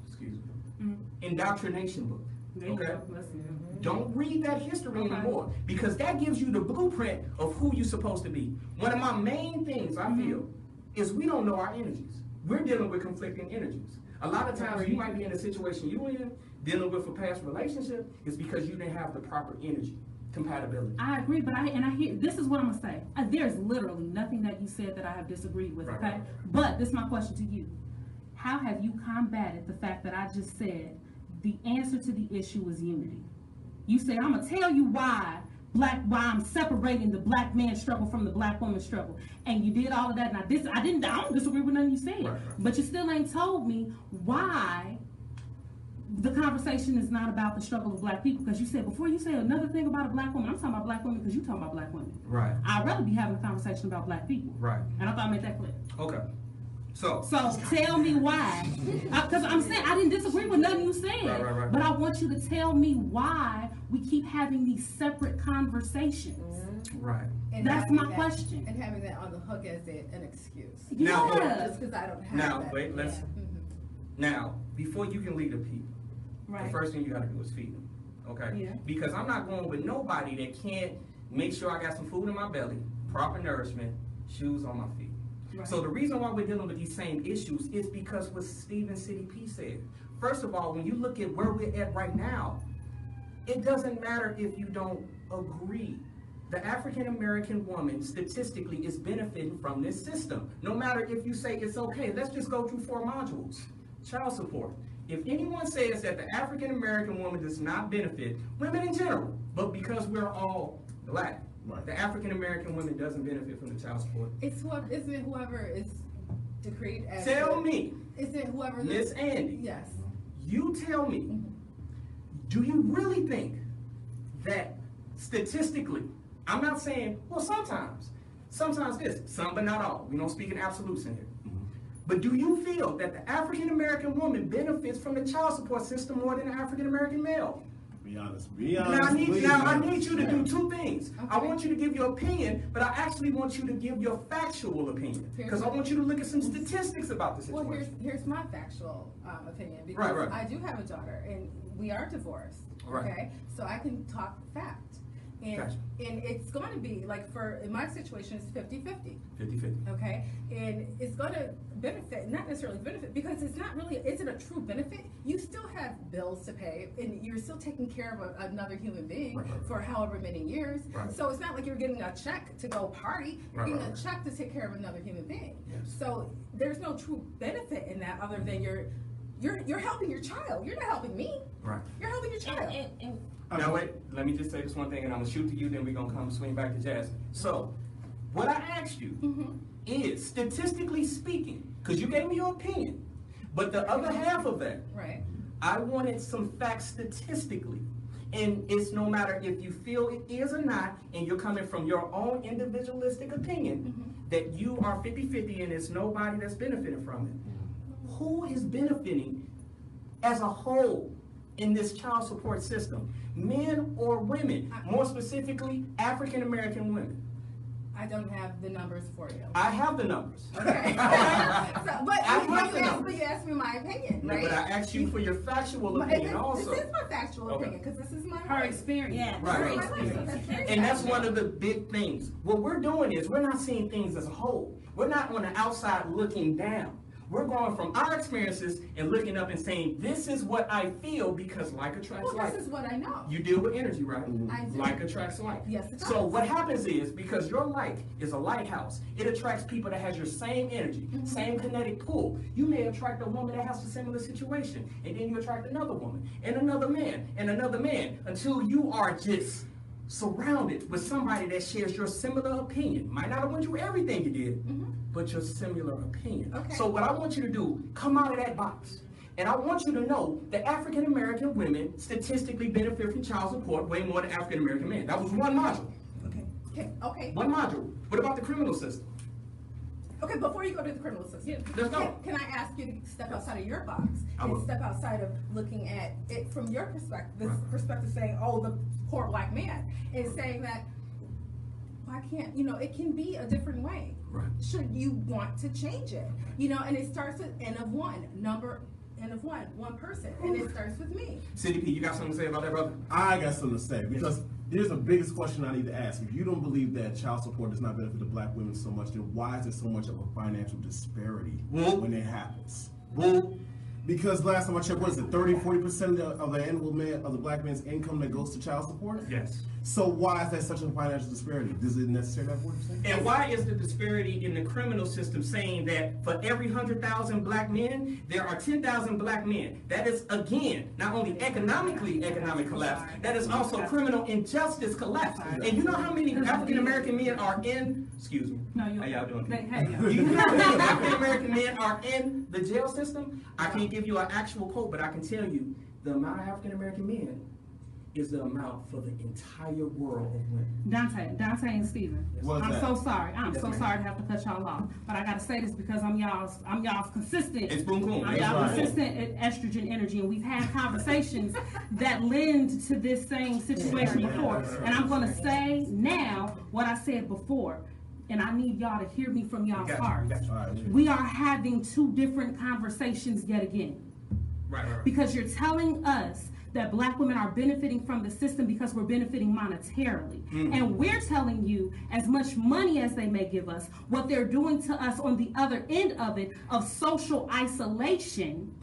excuse me, indoctrination book, okay? Don't read that history anymore, because that gives you the blueprint of who you're supposed to be. One of my main things I feel is we don't know our energies. We're dealing with conflicting energies. A lot of times you might be in a situation you're in, dealing with a past relationship, is because you didn't have the proper energy compatibility. I agree, but I hear, this is what I'm gonna say. There's literally nothing that you said that I have disagreed with, okay? But this is my question to you. How have you combated the fact that I just said the answer to the issue is unity? You said, I'm gonna tell you why I'm separating the black man struggle from the black woman struggle. And you did all of that. Now I don't disagree with nothing you said. But you still ain't told me why the conversation is not about the struggle of black people. Because you said, before you say another thing about a black woman, I'm talking about black women because you're talking about black women. Right. I'd rather be having a conversation about black people. Right. And I thought I made that clear. Okay. So tell me why. Because I'm saying I didn't disagree with nothing you said. Right. But I want you to tell me why we keep having these separate conversations. Right. And that's my question. And having that on the hook as an excuse. Yeah. Just because I don't have that. Now, wait, let's. Now, before you can lead a people, the first thing you got to do is feed them. Okay? Yeah. Because I'm not going with nobody that can't make sure I got some food in my belly, proper nourishment, shoes on my feet. Right. So the reason why we're dealing with these same issues is because what Stephen City P said. First of all, when you look at where we're at right now, it doesn't matter if you don't agree. The African American woman statistically is benefiting from this system. No matter if you say it's okay, let's just go through 4 modules. Child support. If anyone says that the African American woman does not benefit, women in general, but because we're all black, the African American woman doesn't benefit from the child support. Isn't it whoever is decreed as... Tell me. Is it whoever... Miss Andy. Yes. You tell me, do you really think that statistically, I'm not saying, well, sometimes this, some but not all. We don't speak in absolutes in here. But do you feel that the African American woman benefits from the child support system more than the African American male? Be honest. Now I need you to do two things. Okay. I want you to give your opinion, but I actually want you to give your factual opinion. Because I want you to look at some statistics about the situation. Well, here's my factual opinion. Because right. I do have a daughter, and we are divorced. Right. Okay? So I can talk fact. And, gotcha. And it's going to be, like, in my situation, it's 50-50. 50-50. Okay? And it's going to benefit, not necessarily benefit, because it's not really, isn't a true benefit. You still have bills to pay, and you're still taking care of another human being for however many years. Right. So it's not like you're getting a check to go party. You're getting a check to take care of another human being. Yes. So there's no true benefit in that other than you're helping your child. You're not helping me. Right. You're helping your child. Now wait, let me just say this one thing, and I'm gonna shoot to you, then we're gonna come swing back to Jasmine. So, what I asked you is, statistically speaking, because you gave me your opinion, but the other half of that, I wanted some facts statistically. And it's no matter if you feel it is or not, and you're coming from your own individualistic opinion, that you are 50-50 and it's nobody that's benefiting from it. Who is benefiting as a whole in this child support system? Men or women? More specifically, African American women. I don't have the numbers for you. I have the numbers. Okay. But you asked me my opinion, right? But I asked you for your factual opinion also. This is my factual opinion, because this is my her experience. Yeah, right. And that's one of the big things. What we're doing is we're not seeing things as a whole. We're not on the outside looking down. We're going from our experiences and looking up and saying, this is what I feel, because like attracts like. This is what I know. You deal with energy, right? I do. Like attracts like. Yes, it does. So what happens is, because your like is a lighthouse, it attracts people that has your same energy, same kinetic pull. You may attract a woman that has a similar situation, and then you attract another woman, and another man, until you are just surrounded with somebody that shares your similar opinion. Might not have went through everything you did, but your similar opinion. Okay. So what I want you to do, come out of that box. And I want you to know that African American women statistically benefit from child support way more than African American men. That was one module. Okay. One module. What about the criminal system? Okay, before you go to the criminal system, let's go. Can I ask you to step outside of your box and step outside of looking at it from your perspective, this perspective saying, oh, the poor black man, and saying that, why can't, it can be a different way. Right. Should you want to change it? And it starts with N of one, one person, and it starts with me. CDP, you got something to say about that, brother? I got something to say, because here's the biggest question I need to ask. If you don't believe that child support does not benefit the black women so much, then why is there so much of a financial disparity when it happens? Because last time I checked, what is it, 30-40% of the annual of the black man's income that goes to child support? Yes. So why is that such a financial disparity? Does it necessarily have 40%? And why is the disparity in the criminal system saying that for every 100,000 black men, there are 10,000 black men? That is, again, not only economic collapse, that is also criminal injustice collapse. And you know how many African American men are in, excuse me, how y'all doing? Do you know how many African American men are in the jail system? I can't give you an actual quote, but I can tell you the amount of African American men is the amount for the entire world of women. Donte and Steven. I'm so sorry. I'm so sorry to have to cut y'all off. But I gotta say this because I'm y'all's consistent. It's boom boom. I'm y'all consistent estrogen energy, and we've had conversations that lend to this same situation before. And I'm gonna say now what I said before. And I need y'all to hear me from y'all's hearts. We are having two different conversations yet again. Right. Because you're telling us that black women are benefiting from the system because we're benefiting monetarily. And we're telling you, as much money as they may give us, what they're doing to us on the other end of it, of social isolation,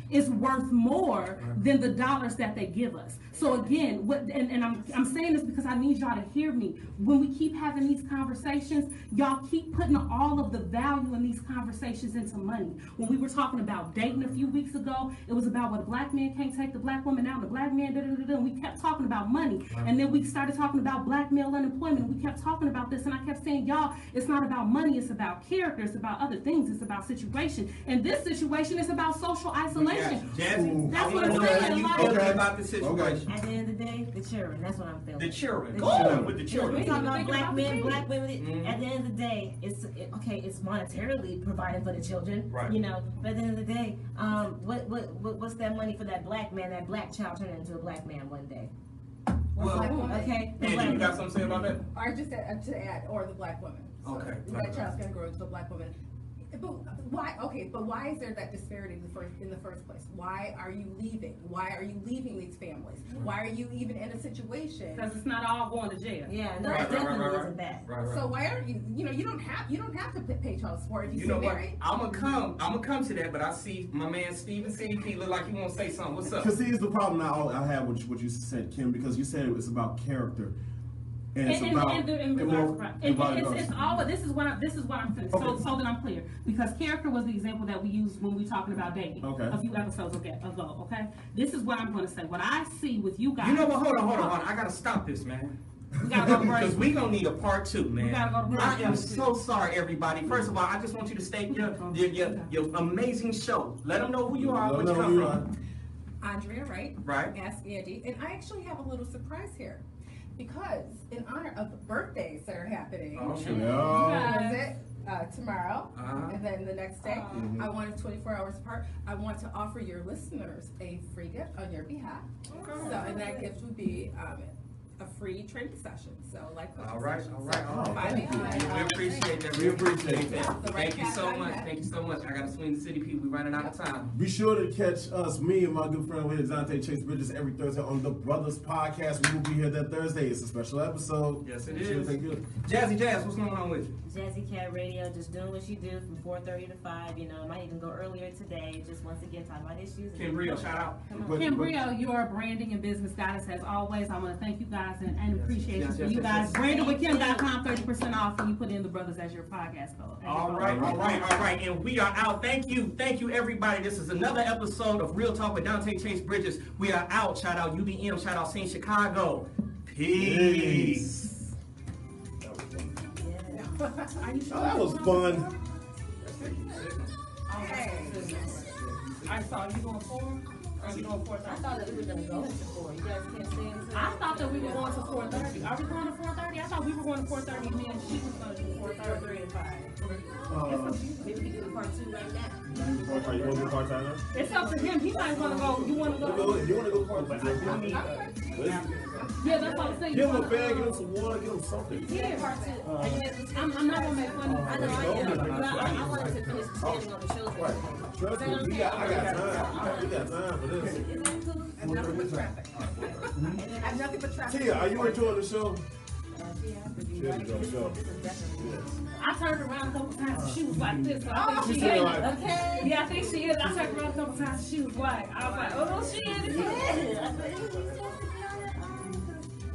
is worth more than the dollars that they give us. So again, and I'm saying this because I need y'all to hear me. When we keep having these conversations, y'all keep putting all of the value in these conversations into money. When we were talking about dating a few weeks ago, it was about what a black man can't take the black woman out, and the black man and we kept talking about money. And then we started talking about black male unemployment, and we kept talking about this, and I kept saying, y'all, it's not about money, it's about character, it's about other things, it's about situation. And this situation is about social isolation. Jazzy, that's what I I'm wanna know how saying. you feel about the situation. At the end of the day, the children. That's what I'm feeling. The children. The Go on children. with the We're children. talking about black men, black women. Mhm. At the end of the day, it's monetarily providing for the children. Right. You know, but at the end of the day, what's that money for that black man, that black child turning into a black man one day? Well, Okay. Andy, you got something to say about that? Or just to add, or the black woman. So Okay. that child's gonna grow into a black woman. But why? Okay, but why is there that disparity in the first place? Why are you leaving? Why are you leaving these families? Why are you even in a situation? Because it's not all going to jail. Yeah, no, Right, it definitely right. isn't that. Right. So why aren't you? You know, you don't have to pay child support if you You know get what? married. I'm gonna come to that, but I see my man Steven CDP look like he wants to say something. What's up? Because here's the problem I have with what you said, Kim, because you said it's about character. And it's about It's all. This is what I'm saying. Okay. So that I'm clear, because character was the example that we used when we were talking about dating a few episodes ago. Okay, this is what I'm going to say. What I see with you guys. You know what? Hold on. I gotta stop this, man. We gotta go to break. Because we gonna need a part 2, man. We gotta go to break. I am so sorry, everybody. First of all, I just want you to state your amazing show. Let them know who you are, where you come from. Andrea Wright. Right. Ask Andy. And I actually have a little surprise here. Because in honor of the birthdays that are happening, Oh, sure. what is it? Tomorrow, Uh-huh. and then the next day, I wanted 24 hours apart. I want to offer your listeners a free gift on your behalf. So, and that gift would be a free training session. So, like, All right. Thank you. We appreciate that. We appreciate that. The Thank right you cat, so right much. cat. Thank you so much. I gotta swing the city, people. We're running out of time. Be sure to catch us, me and my good friend with Donte Chase Bridges, every Thursday on the Brothers Podcast. We will be here that Thursday. It's a special episode. Yes, it Be sure is. to take good. Jazzy Jazz, what's going on with you? Jazzy Cat Radio, just doing what she do from 4:30 to 5. You know, might even go earlier today. Just once again, talking about issues. Kim Brio, shout out. Kim Brio, your branding and business goddess as always. I want to thank you guys and appreciate you for you guys. BrandonWithKim.com, 30% off when you put in the Brothers as your podcast code. All right. And we are out. Thank you, everybody. This is another episode of Real Talk with Donte Chase Bridges. We are out. Shout out UBM. Shout out St. Chicago. Peace. That was fun. I saw you going 4. Or you going 4:30? I thought that we were going to go to 4. You guys can't stay until... I thought that we were going to 4:30. Are we going to 4:30? I thought we were going to 4:30. Me and she was going to do 4:30 and 5. Maybe we can do part 2 right now. You want to do part-time now? It's up to him. He might want to go. You want to go? You want to go part-time? Yeah, that's what I'm saying. Give him a bag, give him some water, give him something. Yeah, part 2. I'm not going to make fun of you. I know I am. But I wanted to finish standing on the children. Right. Trust me, I got time. We got time for this. Isn't that cool? And nothing but traffic. And nothing but traffic. Tia, are you enjoying the show? Yeah, Go. I turned around a couple times and she was like this. So I think she said is. like- Okay. Yeah, I think she is. I turned around a couple times and she was white. I was like, oh, no, she is. Yeah.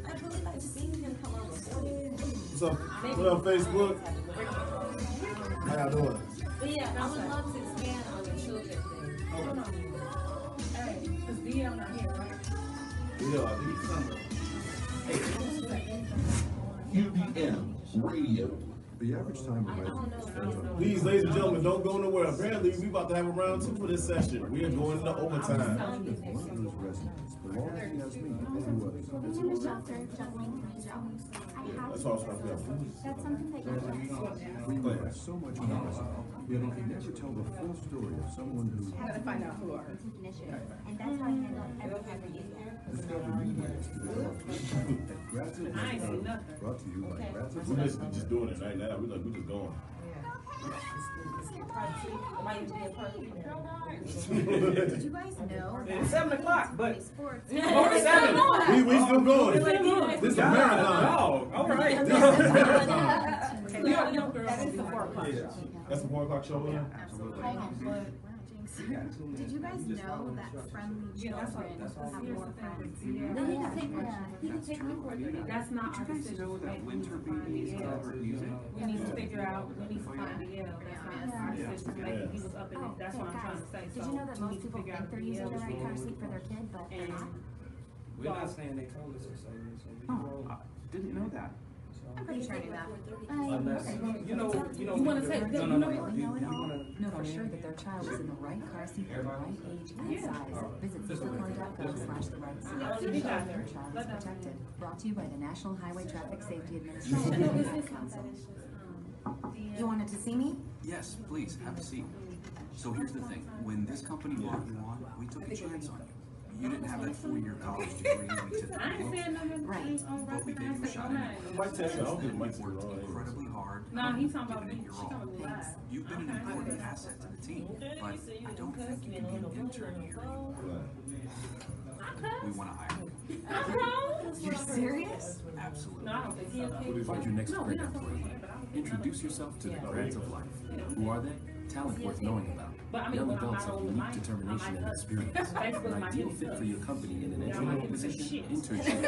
I really like seeing him come over. What's up? What up, Facebook? How y'all doing? But yeah, I would love to expand on the children thing. Hold on. Hey, because DM not here, right? Yeah, I think UBM Radio. The average time of my Please, ladies and gentlemen, don't go nowhere. Apparently, we about to have a round 2 for this session. We are going into overtime. one of those residents belongs to Yasmin and others. That's all I'm trying to figure out. That's something that We have so much gossip, yet we can never tell the full story of someone who I gotta find out who are. and that's how I handle everything. discovered media at Graduate I ain't seen nothing. brought to you by Graduate. We're basically just doing it right now. We're just going. Part 2. It might even be a part 3 now. Did you guys know It's 7 o'clock, but sports? over 7. We still going. Still This is a marathon. Oh, all right. This is a marathon. That is the 4 o'clock. That's the 4 o'clock show. Hold on, but Thanks. You got 2 minutes. Did you guys You just follow know the that instructions. friendly Yeah, that's children that's all. have more friends? Yeah. No, he can take me. He can That's take me true. for a That's not our Did you guys decision. know that We Winter need to find Babies DL. covered music? We need to figure out, we need to find DL. That's not our decision. Maybe he was up in it. That's what I'm trying to say. Did you know that So we most need to people figure think out they're using the DL. right car seat for their kid, but they're not? We're not saying they told us to say this, so we Oh, I didn't know that. I'm pretty sure I knew that. Unless, you know. You wanna say- No, you know no. what? You wanna. Know for sure that their child is in the right car seat for the right age and size. Visit silicon.gov/the-right seat. Yeah. Your child is protected. Brought to you by the National Highway Traffic Safety Administration. You wanted to see me? Yes, please, have a seat. So here's the thing, when this company brought you on, we took a chance on you. You didn't have that 4-year college degree, we took I ain't saying nothing. Right. but we gave you a shot anyway. Mike said, I don't think Mike You've said worked it all. incredibly hard. No, he's talking about giving me. it your She's all. talking about live. You've been an important asset to the team, but I don't think you can be an intern here anymore. We want to hire you. You're serious? Absolutely. No, I don't think so. Find your next No, great we're not employee. talking about it. Introduce yourself to the grads of life. Who are they? Talent worth knowing about. But I mean, Young when I'm adults not of on the unique mic, determination I'm and like, experience. Facebook An might ideal be fit for your company in an Yeah, I entry-level might position, shit. internship,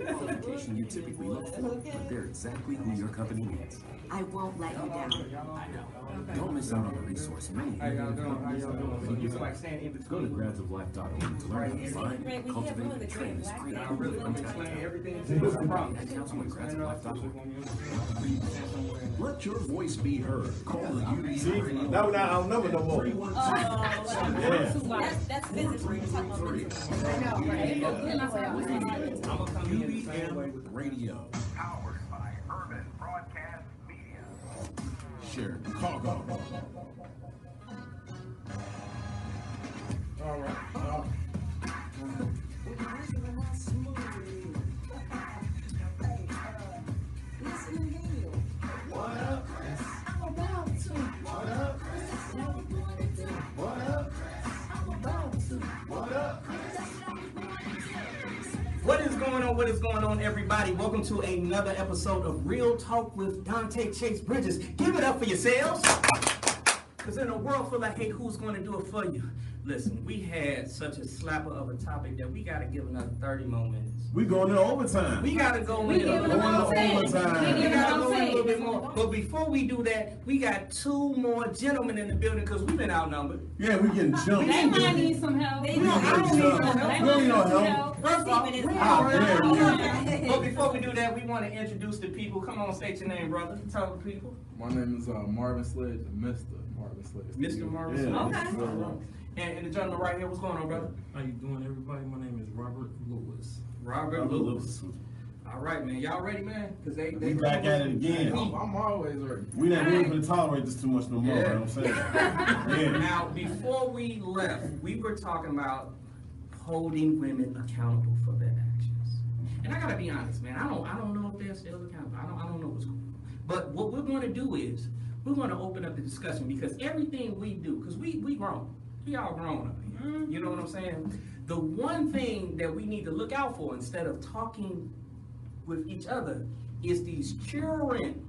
or qualification you typically look for, but they're exactly who your company needs. I won't let you down. I know. Don't miss out on the resource many How y'all innovative doing? How companies y'all doing? So offer. you like saying in Go to between. gradsoflife.org to learn how to find, cultivate, and train this great I group really of want to untapped explain talent. everything to us. I promise. And counsel at gradsoflife.org. Let your voice be heard. Call the UB. See, now we're not outnumbered no more. That's physics. We're talking about physics. I know, right? I'm gonna come in the same way with Radio. Powered by Urban Broadcast Media. Chicago. All right. What up? I'm about to. What up? What up? I'm about to. What up? What is going on? What is going on, everybody? Welcome to another episode of Real Talk with Donte Chase Bridges. Give it up for yourselves. Because in a world full of hate, who's going to do it for you? Listen, we had such a slapper of a topic that we got to give another 30 more minutes. We going to overtime. We got to go We in. giving them Going all to ten. overtime. We We giving gotta them all go in a little ten. bit more. But before we do that, we got 2 more gentlemen in the building because we've been outnumbered. Yeah, we getting jumped. They might need some help. They We don't don't need need some help. help. They We might don't need need no some help. First off, it is How dare you? But before we do that, we want to introduce the people. Come on, state your name, brother. Tell the people. My name is Marvin Sledge, Mr. Marvin Sledge. Mr. Marvin. Yeah. Okay. And the gentleman right here, what's going on, brother? How you doing, everybody? My name is Robert Lewis. Robert Lewis. All right, man. Y'all ready, man? Because they We back at it again. I'm always ready. We ain't gonna tolerate this too much no more, Yeah. you know what I'm saying? Yeah. Now, before we left, we were talking about holding women accountable for their actions. And I gotta be honest, man. I don't know if they're still accountable. I don't know what's going on. But what we're going to do is we're going to open up the discussion because everything we do, because we grown, we all grown up here. You know what I'm saying? The one thing that we need to look out for instead of talking with each other is these children.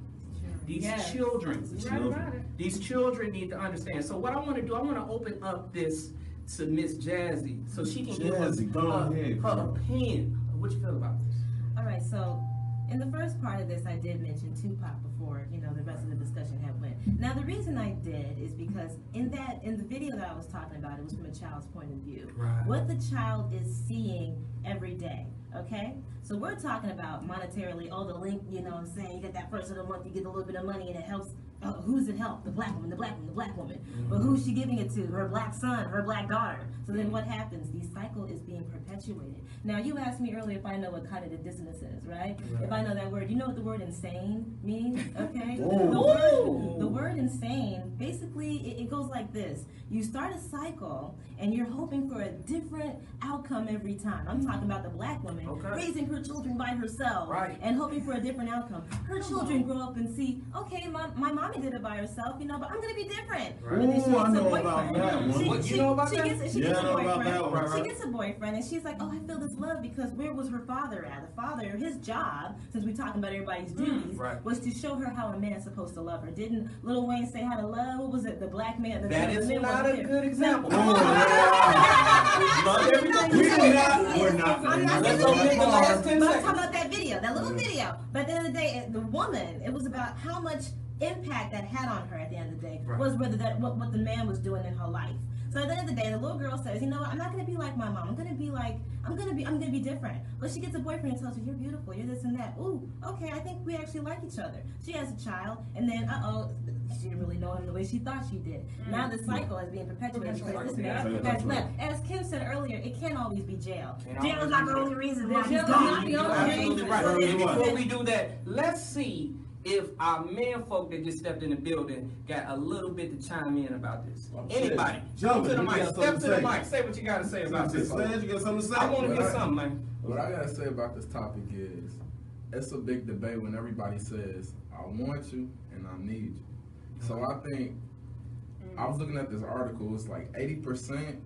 These Yes. children. Right about it. These children need to understand. So what I want to do, I want to open up this to Miss Jazzy so she can give us Jazzy, go ahead, her girl. opinion. What you feel about this? All right, so in the first part of this, I did mention Tupac before, the rest of the discussion had went. Now, the reason I did is because in the video that I was talking about, it was from a child's point of view. Right. What the child is seeing every day, okay? So we're talking about monetarily, the link, you get that first of the month, you get a little bit of money and it helps. Who's it help? The black woman, the black woman, the black woman. But who's she giving it to? Her black son, her black daughter. So then what happens? The cycle is being perpetuated. Now, you asked me earlier if I know what cognitive dissonance is, right? If I know that word, you know what the word insane means, okay? The word insane, basically, it goes like this. You start a cycle, and you're hoping for a different outcome every time. I'm talking about the black woman raising her children by herself and hoping for a different outcome. Her children grow up and see, okay, my mommy mommy did it by herself, you know, but I'm gonna be different. Right. And then she Ooh, I gets a know about boyfriend. that one. What, you know about that? She gets a boyfriend. Right. She gets a boyfriend, and she's like, oh, I feel this love because where was her father at? The father, his job, since we're talking about everybody's duties, was to show her how a man's supposed to love her. Didn't Lil Wayne say how to love? What was it? The black man. That is not a good example. We're not. Let's go get the last 10 But I'm seconds. talking about that video, that little video. But at the end of the day, the woman, it was about how much impact that had on her at the end of the day, was whether that what the man was doing in her life. So at the end of the day, the little girl says, you know what, I'm not gonna be like my mom. I'm gonna be different. But she gets a boyfriend and tells her, you're beautiful, you're this and that. Ooh, okay, I think we actually like each other. She has a child, and then she didn't really know him the way she thought she did. Now the cycle is being perpetuated because this man has left. As Kim said earlier, it can't always be jail. Jail is not the only reason that he's gone. You're absolutely right. And before we do that, let's see if our men folk that just stepped in the building got a little bit to chime in about this. Anybody, come to the mic, step to the mic, say what you got to say about this. You got something to say? I want to get something, man. What I gotta say about this topic is, it's a big debate when everybody says, I want you and I need you. So I think, I was looking at this article, it's like 80%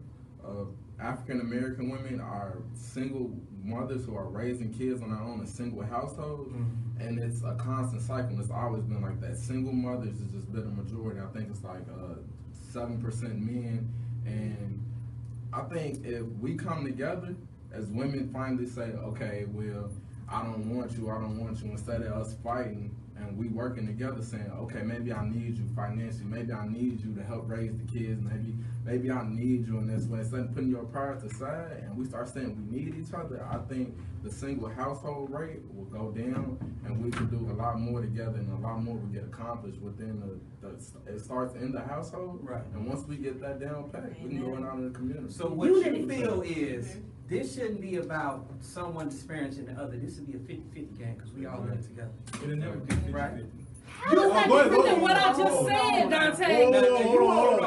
of African American women are single mothers who are raising kids on their own in single households, and it's a constant cycle. It's always been like that. Single mothers has just been a majority. I think it's like 7% men, and I think if we come together as women, finally say, okay, well, I don't want you, instead of us fighting and we working together saying, okay, maybe I need you financially, maybe I need you to help raise the kids, maybe I need you in this way, instead of putting your pride aside and we start saying we need each other, I think the single household rate will go down and we can do a lot more together and a lot more will get accomplished within it starts in the household, right? And once we get that down pat, we can go out in the community. So what you feel is, this shouldn't be about someone disparaging the other. This should be a 50-50 game because we all in it together. It'll never be 50-50. Right? How is that different than what I just said, Donte?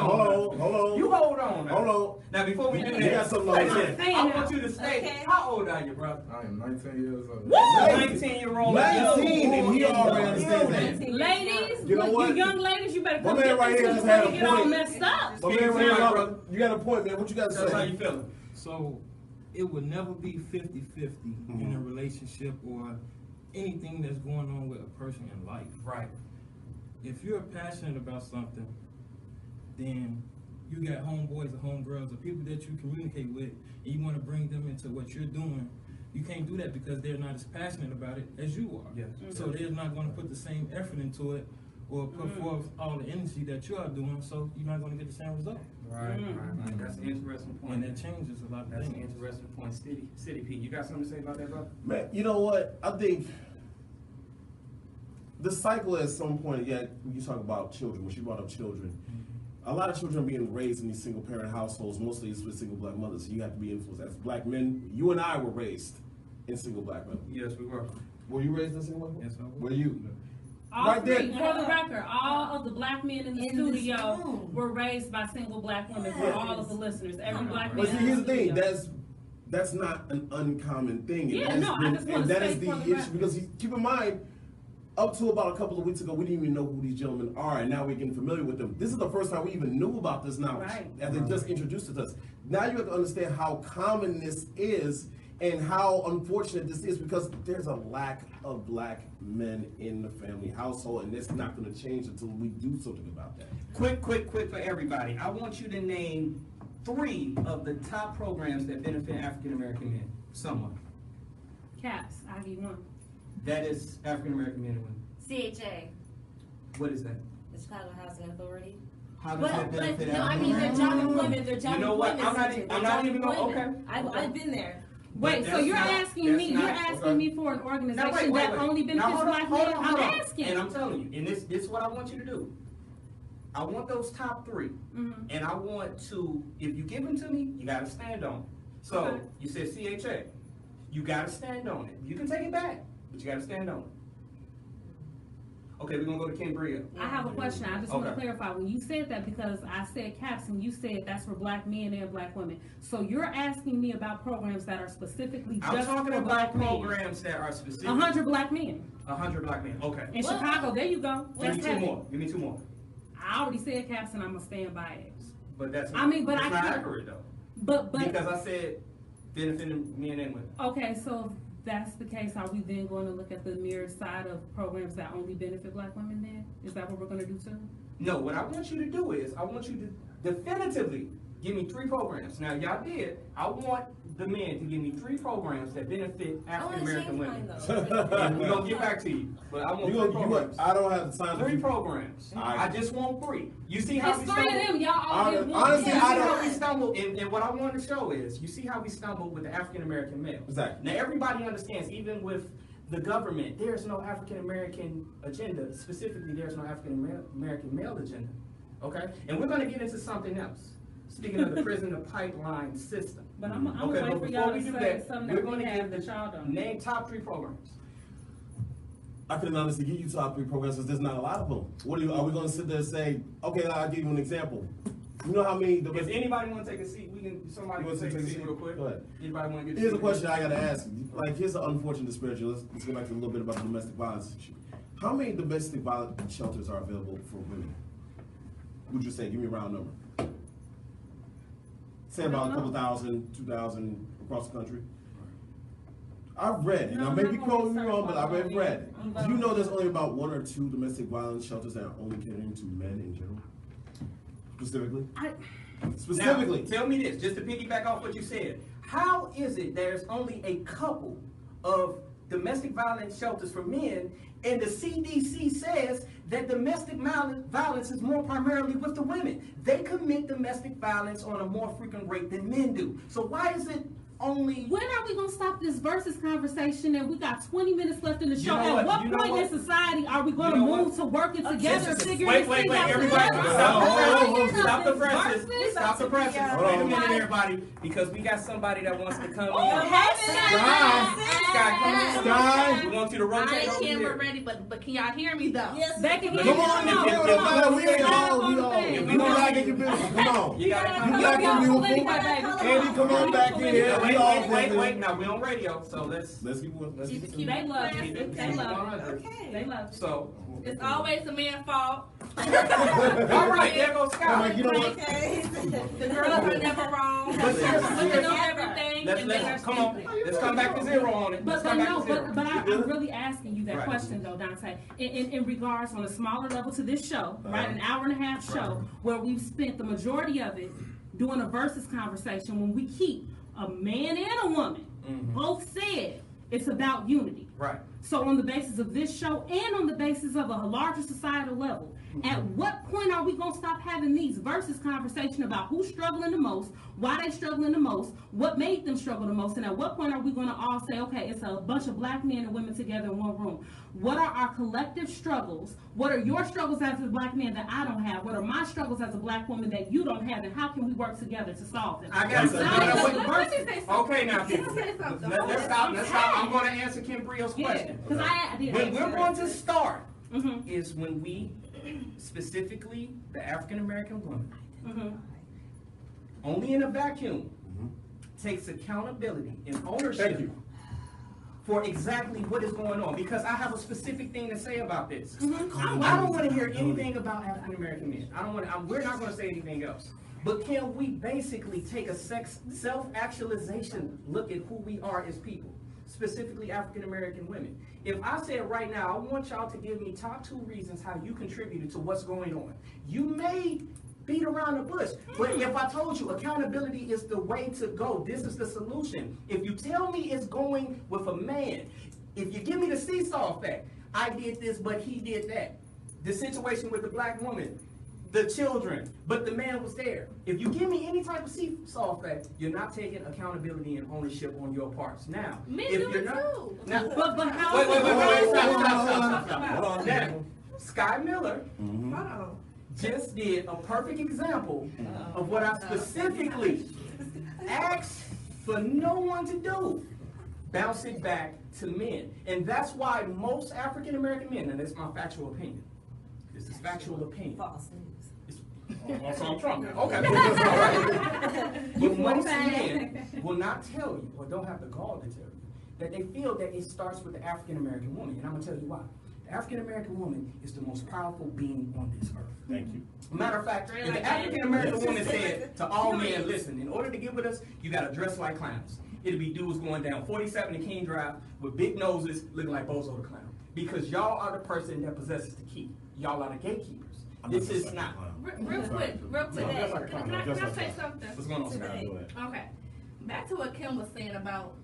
Hold on. You hold on. Hold on. Now before we do You got something that, like I want you to say, how old are you, brother? I am 19 years old. 19-year-old. 19, and he already understands that. Ladies, You know what? you young ladies, you better My come man get right here this just before had you a get all point. messed up. My man right here, you got a point, man. What you got to say? That's how you feeling. So it would never be 50-50 in a relationship or anything that's going on with a person in life. Right. If you're passionate about something, then you got homeboys or homegirls or people that you communicate with and you want to bring them into what you're doing. You can't do that because they're not as passionate about it as you are. Yes. So they're not going to put the same effort into it or put forth all the energy that you are doing, so you're not going to get the same result. Right. That's an interesting point. And that changes a lot of That's things. an interesting point. City Pete, you got something to say about that, brother? Man, you know what? I think the cycle at some point, when you talk about children, when she brought up children, a lot of children are being raised in these single parent households, mostly it's with single black mothers, so you have to be influenced. As black men, you and I were raised in single black men. Yes, we were. Were you raised in single black men? Yes, I was. Were you? All Right three, there. for the record, all of the black men in the studio were raised by single black women. For all of the listeners, every black man. But see, in here's the thing. studio. That's not an uncommon thing. Yeah, no, I just want to that is state the for the issue record. because keep in mind, up to about a couple of weeks ago, we didn't even know who these gentlemen are, and now we're getting familiar with them. This is the first time we even knew about this knowledge, as they just introduced it to us. Now you have to understand how common this is and how unfortunate this is because there's a lack of black men in the family household, and it's not going to change until we do something about that. Quick for everybody. I want you to name 3 of the top programs that benefit African American men. Someone. CAPS, I'll give you one. That is African American men and women. CHA. What is that? The Chicago Housing Authority. How does that benefit no, I African mean, American they're job men? employment, they're job You know what? employment. I'm not even gonna, okay. I've been there. Wait, so you're asking me for an organization that only benefits black men? I'm asking. And I'm telling you, and this is what I want you to do. I want those top 3, and I want to, if you give them to me, you gotta stand on it. So, you said CHA. You gotta stand on it. You can take it back, but you gotta stand on it. Okay, we're gonna go to Ken Bria. I have a question. I just want to Okay. clarify. When you said that, because I said caps and you said that's for black men and black women. So you're asking me about programs that are specifically I'm just talking for about black men. programs that are specific. 100 black men. 100 black men. Okay. In Chicago, there you go. Give That's me two heavy. more. Give me two more. I already said caps and I'm gonna stand by it. But that's I mean, but that's I not can't- accurate though. But Because I said benefiting men and women. okay, so if that's the case, are we then going to look at the mirrored side of programs that only benefit black women then? Is that what we're gonna do too? No, what I want you to do is I want you to definitively give me 3 programs. Now y'all did. I want the men to give me 3 programs that benefit African American women. And we're gonna get back to you. But I want 3 programs. I don't have the time. 3 programs. I just want 3. You see how It's we 3 stumbled? of them, y'all all get one. Honestly, You see I don't. how we stumbled, and what I want to show is, you see how we stumbled with the African American male. Exactly. Now everybody understands, even with the government, there's no African American agenda. Specifically, there's no African American male agenda. Okay, and we're going to get into something else. Speaking of the prisoner pipeline system. But I'm Okay, waiting but for before y'all we to do say that, something we're that going we to have give that y'all don't. name top 3 programs. I couldn't honestly give you top 3 programs because there's not a lot of them. Are we going to sit there and say, okay, I'll give you an example. You know how many? If anybody want to take a seat, somebody can take a seat real quick. Go ahead. Anybody want to get Here's a question I gotta ask. Like, here's an unfortunate disparity. Let's go back to a little bit about the domestic violence issue. How many domestic violence shelters are available for women? Would you say? Give me a round number. Say about a couple thousand, 2,000 across the country. I've read, and I may be quoting me wrong, but I've read. Do you know there's only about 1 or 2 domestic violence shelters that are only catering to men in general? Specifically? Specifically. Now, tell me this, just to piggyback off what you said. How is it there's only a couple of domestic violence shelters for men, and the CDC says that domestic violence is more primarily with the women? They commit domestic violence on a more frequent rate than men do. So why is it only... When are we gonna stop this versus conversation? And we got 20 minutes left in the show. know At what? what point in society are we gonna move to working together, figuring this thing out everybody, together? stop the presses. Versus? Stop the presses. Hold Wait a on. minute, everybody, because we got somebody that wants to come in. Sky, come on. Sky. We want you to I rotate ain't over camera here. ready, but can y'all hear me though? Yes, They can hear Come you. on, Come if We ain't all. If We don't like your business. Come on. You gotta come You on. got to be beautiful. Andy, come on back in here. We all Wait. Now we're on radio, so let's keep going. Let's keep They love you. keep They it love you. 100. They love you. So, It's always the man's fault. all right, there goes I'm Scott. like, you know what? The girls are never wrong. But seriously, Women know everything. and they are let's come on. stupid. Let's come back to 0 on it. Let's But come back no, to 0. but I'm really asking you that Right. question though, Donte, in regards on a smaller level to this show, right? An hour and a half show where we've spent the majority of it doing a versus conversation when we keep a man and a woman both said it's about unity. Right. So on the basis of this show and on the basis of a larger societal level, at what point are we gonna stop having these versus conversation about who's struggling the most, why they struggling the most, what made them struggle the most, and at what point are we gonna all say, okay, it's a bunch of black men and women together in one room? What are our collective struggles? What are your struggles as a black man that I don't have? What are my struggles as a black woman that you don't have? And how can we work together to solve them? I got So something. now Wait, the versus- Okay, now, people. Let's stop. I'm going to answer Kim Brio's question. Because I did When answer we're that. going to start is when we, specifically the African American woman, only in a vacuum, takes accountability and ownership for exactly what is going on. Because I have a specific thing to say about this. I don't want to hear anything about African American men. I don't want. We're not going to say anything else. But can we basically take a self-actualization look at who we are as people, specifically African American women? If I said right now, I want y'all to give me top 2 reasons how you contributed to what's going on. You may beat around the bush, but if I told you accountability is the way to go, this is the solution. If you tell me it's going with a man, if you give me the seesaw effect, I did this, but he did that. The situation with the black woman, the children, but the man was there. If you give me any type of seesaw effect, you're not taking accountability and ownership on your parts. Now, Men if do you're it not, too. now, But how? wait, stop. Now, Sky Miller Hold on. just did a perfect example of what I specifically asked for no one to do. bounce it back to men. And that's why most African American men, and it's my factual opinion, this is factual opinion. False news. So I'm Trump now. Okay. All right. But most men will not tell you, or don't have the gall to tell you, that they feel that it starts with the African American woman. And I'm going to tell you why. The African American woman is the most powerful being on this earth. Thank you. Matter of fact, if the African American woman said to all men, listen, in order to get with us, you got to dress like clowns. It'll be dudes going down 47 to King Drive with big noses looking like Bozo the Clown. Because y'all are the person that possesses the key. Y'all are the gatekeepers. This is not. Real quick. Can I say something? What's going on, Scott? Okay. Back to what Kim was saying about,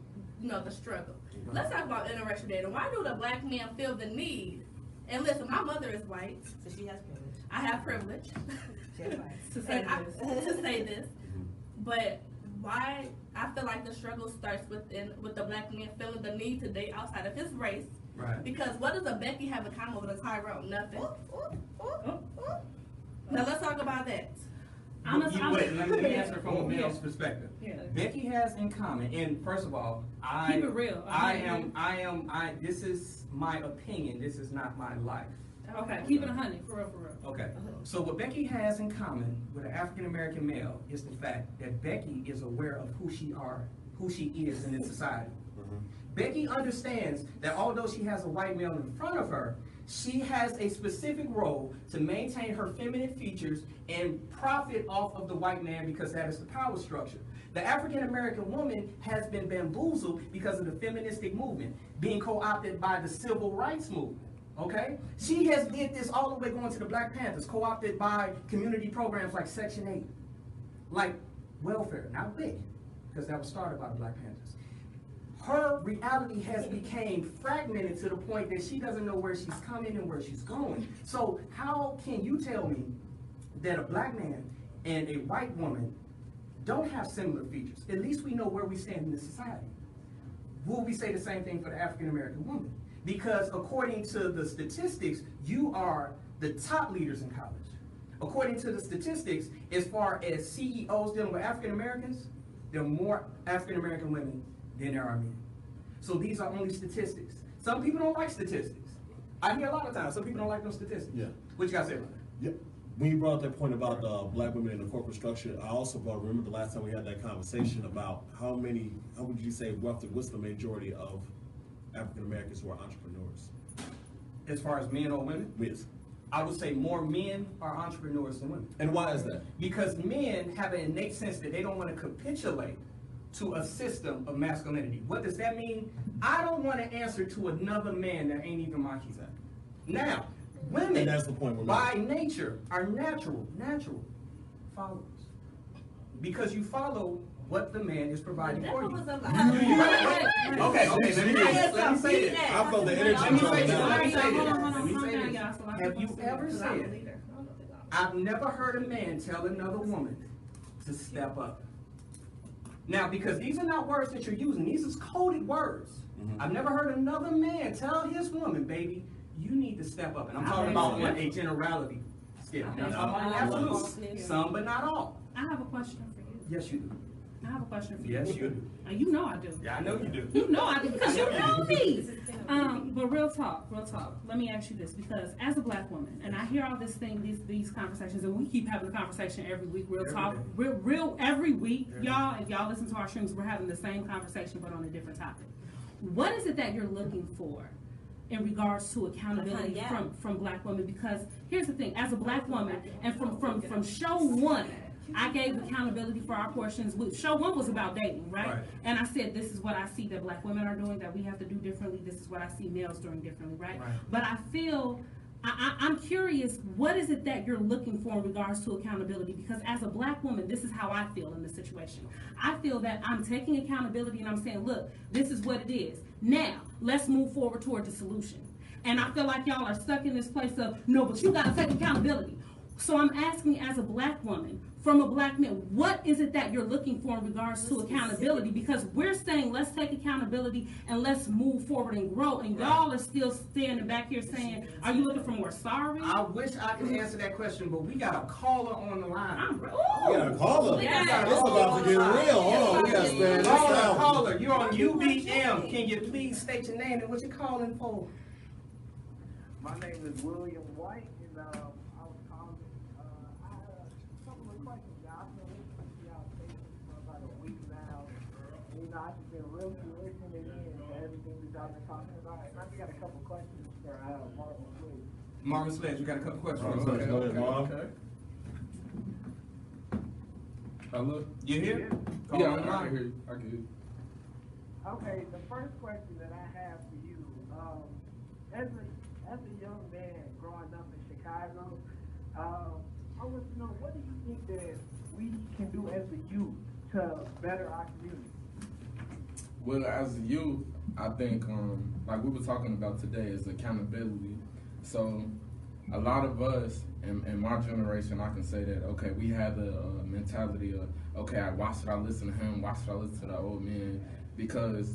the struggle. Let's talk about interracial dating. Why do the black men feel the need? And listen, my mother is white. So she has privilege. I have privilege. She has rights. to say this. But why I feel like the struggle starts with the black man feeling the need to date outside of his race. Right. Because what does a Becky have in common with a Tyrone? Nothing. Now let's talk about that. Let me answer from a male's perspective. Yeah. Becky has in common, and first of all, Keep it real. This is my opinion. This is not my life. Okay, keep it 100, for real. Okay, so what Becky has in common with an African American male is the fact that Becky is aware of who she is in this society. Becky understands that although she has a white male in front of her, she has a specific role to maintain her feminine features and profit off of the white man because that is the power structure. The African American woman has been bamboozled because of the feministic movement, being co-opted by the civil rights movement. Okay? She has did this all the way going to the Black Panthers, co-opted by community programs like Section 8, like welfare, not WIC, because that was started by the Black Panthers. Her reality has become fragmented to the point that she doesn't know where she's coming and where she's going. So how can you tell me that a black man and a white woman don't have similar features? At least we know where we stand in the society. Will we say the same thing for the African American woman? Because according to the statistics, you are the top leaders in college. According to the statistics, as far as CEOs dealing with African Americans, there are more African American women than there are men. So these are only statistics. Some people don't like statistics. I hear a lot of times, some people don't like those statistics. Yeah. What you guys say about that? Yeah. When you brought up that point about black women in the corporate structure, I also remember the last time we had that conversation about how would you say what's the majority of African Americans who are entrepreneurs? As far as men or women? Yes. I would say more men are entrepreneurs than women. And why is that? Because men have an innate sense that they don't want to capitulate to a system of masculinity. What does that mean? I don't want to answer to another man that ain't even my exact. Now, women, and that's the point by nature, are natural followers. Because you follow what the man is providing for you. Okay, let me say this. I felt the energy. Let me say this. Have you ever said, I've never heard a man tell another woman to step up? Now, because these are not words that you're using, these are coded words. I've never heard another man tell his woman, baby, you need to step up. And I'm talking about on a generality scale. I'm talking about absolute. Some, but not all. I have a question for you. Yes, you do. I have a question for you. Yes, you do. You know I do. Yeah, I know you do. You know I do, because you know me. But real talk. Let me ask you this, because as a black woman, and I hear all this thing, these conversations, and we keep having the conversation every week. Every week, y'all. If y'all listen to our streams, we're having the same conversation, but on a different topic. What is it that you're looking for in regards to accountability from black women? Because here's the thing: as a black woman, and from show one, I gave accountability for our portions. Show one was about dating, right? And I said, this is what I see that black women are doing that we have to do differently. This is what I see males doing differently, right? But I feel, I'm curious, what is it that you're looking for in regards to accountability? Because as a black woman, this is how I feel in this situation. I feel that I'm taking accountability and I'm saying, look, this is what it is. Now, let's move forward toward the solution. And I feel like y'all are stuck in this place of, no, but you gotta take accountability. So I'm asking, as a black woman, from a black man, what is it that you're looking for in regards to accountability? Because we're saying let's take accountability and let's move forward and grow, and y'all are still standing back here saying, are you looking for more sorry? I wish I could answer that question, but we got a caller on the line. We got a caller. Yes. It's about to get real. Hold on, we gotta stand this out. Caller, you're on UBM. Can you please state your name and what you're calling for? My name is William White, and I was calling. I had a couple of questions. I've been listening to y'all stations for about a week now. And, I've just been really listening in to everything that y'all been talking about. And I just got a couple questions for Martin Sledge. Marvin Sledge, we got a couple questions. Okay. Hello? You here? Yeah, I can hear you. I can hear you. Okay, the first question that I have for you, as a young man growing up in Chicago, I want to know, what do you think that we can do as a youth to better our community? Well, as a youth, I think, like we were talking about today, is accountability. So a lot of us in my generation, I can say that, okay, we had the mentality of, okay, why should I listen to him? Why should I listen to the old man? Because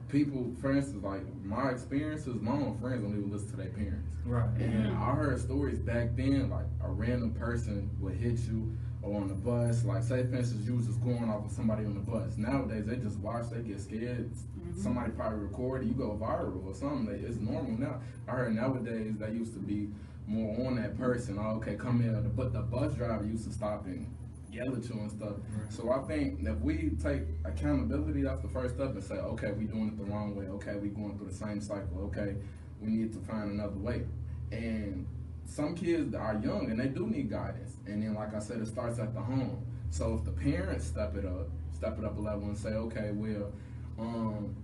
people, for instance, like my experiences, my own friends don't even listen to their parents. Right. And I heard stories back then, like a random person would hit you or on the bus. Like, say for instance, you was just going off with somebody on the bus. Nowadays, they just watch, they get scared. Somebody probably record it, you go viral or something. It's normal now. I heard nowadays they used to be more on that person. Oh, okay, come here. But the bus driver used to stop and yell at you and stuff. Right. So I think if we take accountability, that's the first step, and say, okay, we doing it the wrong way. Okay, we going through the same cycle. Okay, we need to find another way. And some kids are young and they do need guidance. And then, like I said, it starts at the home. So if the parents step it up a level and say, okay, well,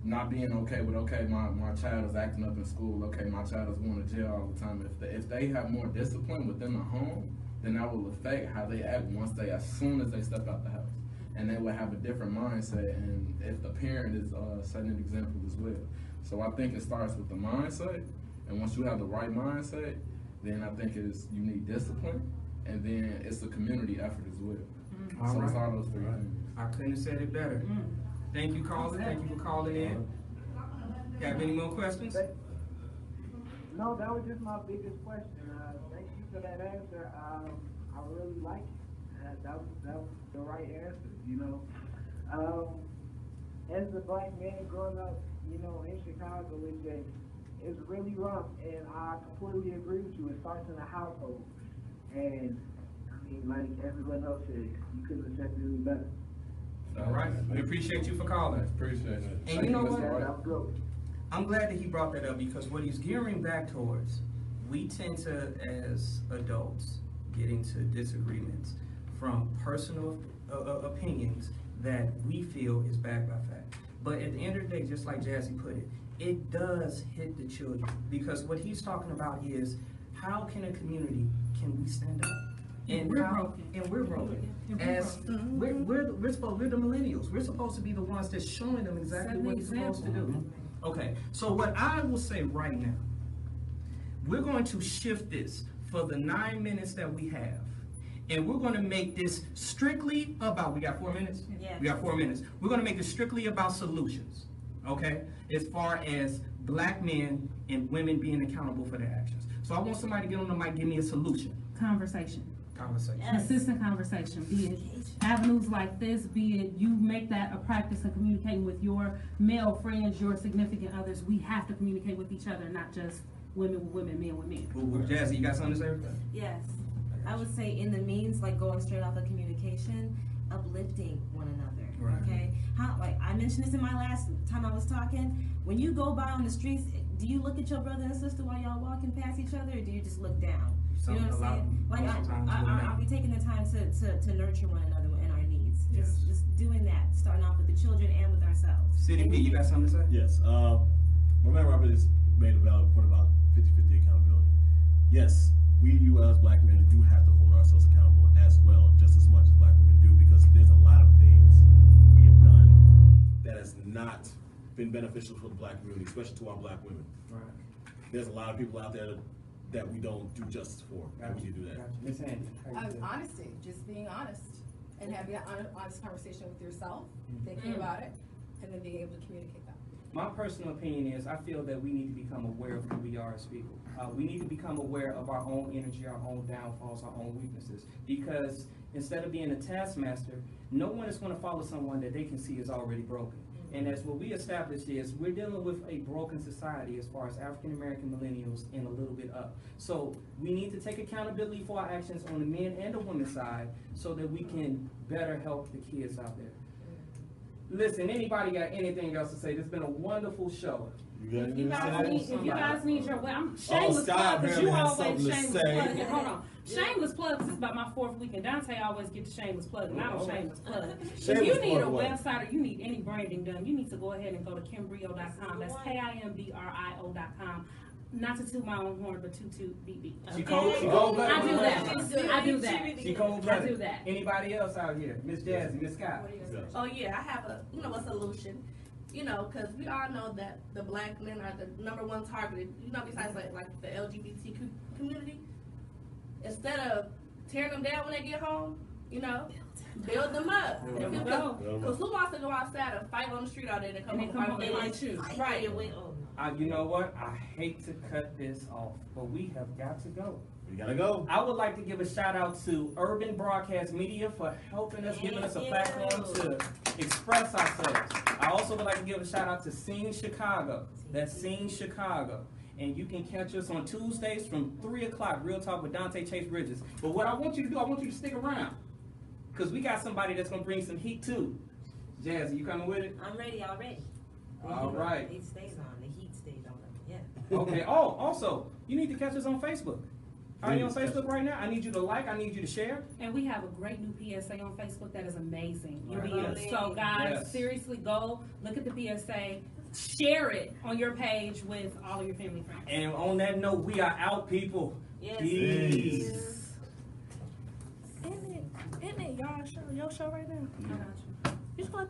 not being okay with, okay, my child is acting up in school. Okay, my child is going to jail all the time. If they have more discipline within the home, then that will affect how they act as soon as they step out the house. And they will have a different mindset, and if the parent is setting an example as well. So I think it starts with the mindset, and once you have the right mindset, then I think you need discipline, and then it's a community effort as well. So it's all those three things. I couldn't have said it better. Thank you, caller. Thank you for calling in. Have any more questions? No, that was just my biggest question. Thank you for that answer. I really like it. That was the right answer, you know. As a black man growing up, you know, in Chicago, it's really rough, and I completely agree with you. It starts in the household, and I mean, like everyone else said, you couldn't have said it really better. All right. We appreciate you for calling. Appreciate it. And you know what? I'm glad that he brought that up, because what he's gearing back towards, we tend to, as adults, get into disagreements from personal opinions that we feel is backed by fact. But at the end of the day, just like Jazzy put it, it does hit the children, because what he's talking about is, how can a community, can we stand up? And we're broken. As we're the millennials. We're supposed to be the ones that's showing them exactly what they're supposed to do. Okay, so what I will say right now, we're going to shift this for the 9 minutes that we have. And we're going to make this strictly about, we got 4 minutes? Yeah. We got 4 minutes. We're going to make this strictly about solutions, okay? As far as black men and women being accountable for their actions. So I want somebody to get on the mic, give me a solution. Conversation. Consistent conversation, be it avenues like this, be it you make that a practice of communicating with your male friends, your significant others. We have to communicate with each other, not just women with women, men with men. Well, Jazzy, you got something to say? Yes. I would say in the means, like going straight off of communication, uplifting one another. Right. Okay? Like I mentioned this in my last time I was talking, when you go by on the streets, do you look at your brother and sister while y'all walking past each other, or do you just look down? You know what I'm saying? Like are we taking the time to nurture one another and our needs? Yes. Just doing that, starting off with the children and with ourselves. City P, you got something to say? Yes. My man Robert has made a valid point about 50-50 accountability. Yes, you as black men do have to hold ourselves accountable as well, just as much as black women do, because there's a lot of things we have done that has not been beneficial for the black community, especially to our black women. Right. There's a lot of people out there that we don't do justice for. And we need to do that. Miss Andy. how you feel? Honesty, just being honest and having an honest conversation with yourself, thinking about it, and then being able to communicate that. My personal opinion is I feel that we need to become aware of who we are as people. We need to become aware of our own energy, our own downfalls, our own weaknesses. Because instead of being a taskmaster, no one is going to follow someone that they can see is already broken. And as what we established is we're dealing with a broken society as far as African American millennials and a little bit up. So we need to take accountability for our actions on the men and the women's side so that we can better help the kids out there. Listen, anybody got anything else to say? This has been a wonderful show. If you guys need your way, I'm shameless Scott plug, because you apparently has always something to shameless say. plug. Hold on. Shameless plug, this is about my 4th week, and Donte always get the shameless plug, and I don't shameless plug. If you need a website or you need any branding done, you need to go ahead and go to kimbrio.com. That's KIMBRIO.com. Not to toot my own horn, but toot beep beep. She cold blooded. I do that. I do that. She cold blooded. I do that. Anybody else out here? Miss Jazzy, Miss Scott. Oh yeah, I have a solution. Because we all know that the black men are the #1 targeted. Besides like the LGBTQ community. Instead of tearing them down when they get home, build them up. Because who wants to go outside and fight on the street all day and come home and fight you? Right. You know what? I hate to cut this off, but we have got to go. We gotta go. I would like to give a shout out to Urban Broadcast Media for helping us, giving us a platform to express ourselves. I also would like to give a shout out to Sing Chicago. That's Sing Chicago. And you can catch us on Tuesdays from 3 o'clock, Real Talk with Donte Chase Bridges. But what I want you to do, I want you to stick around. Because we got somebody that's going to bring some heat too. Jazzy, you coming with it? I'm ready already. All right. It stays on. The heat stays on. Yeah. Okay. Oh, also, you need to catch us on Facebook. Are you on Facebook right now? I need you to like, I need you to share. And we have a great new PSA on Facebook that is amazing. So guys, seriously, go look at the PSA, share it on your page with all of your family friends. And on that note, we are out, people. Yes. Peace. Isn't it y'all show, your show right now? I got you. You just let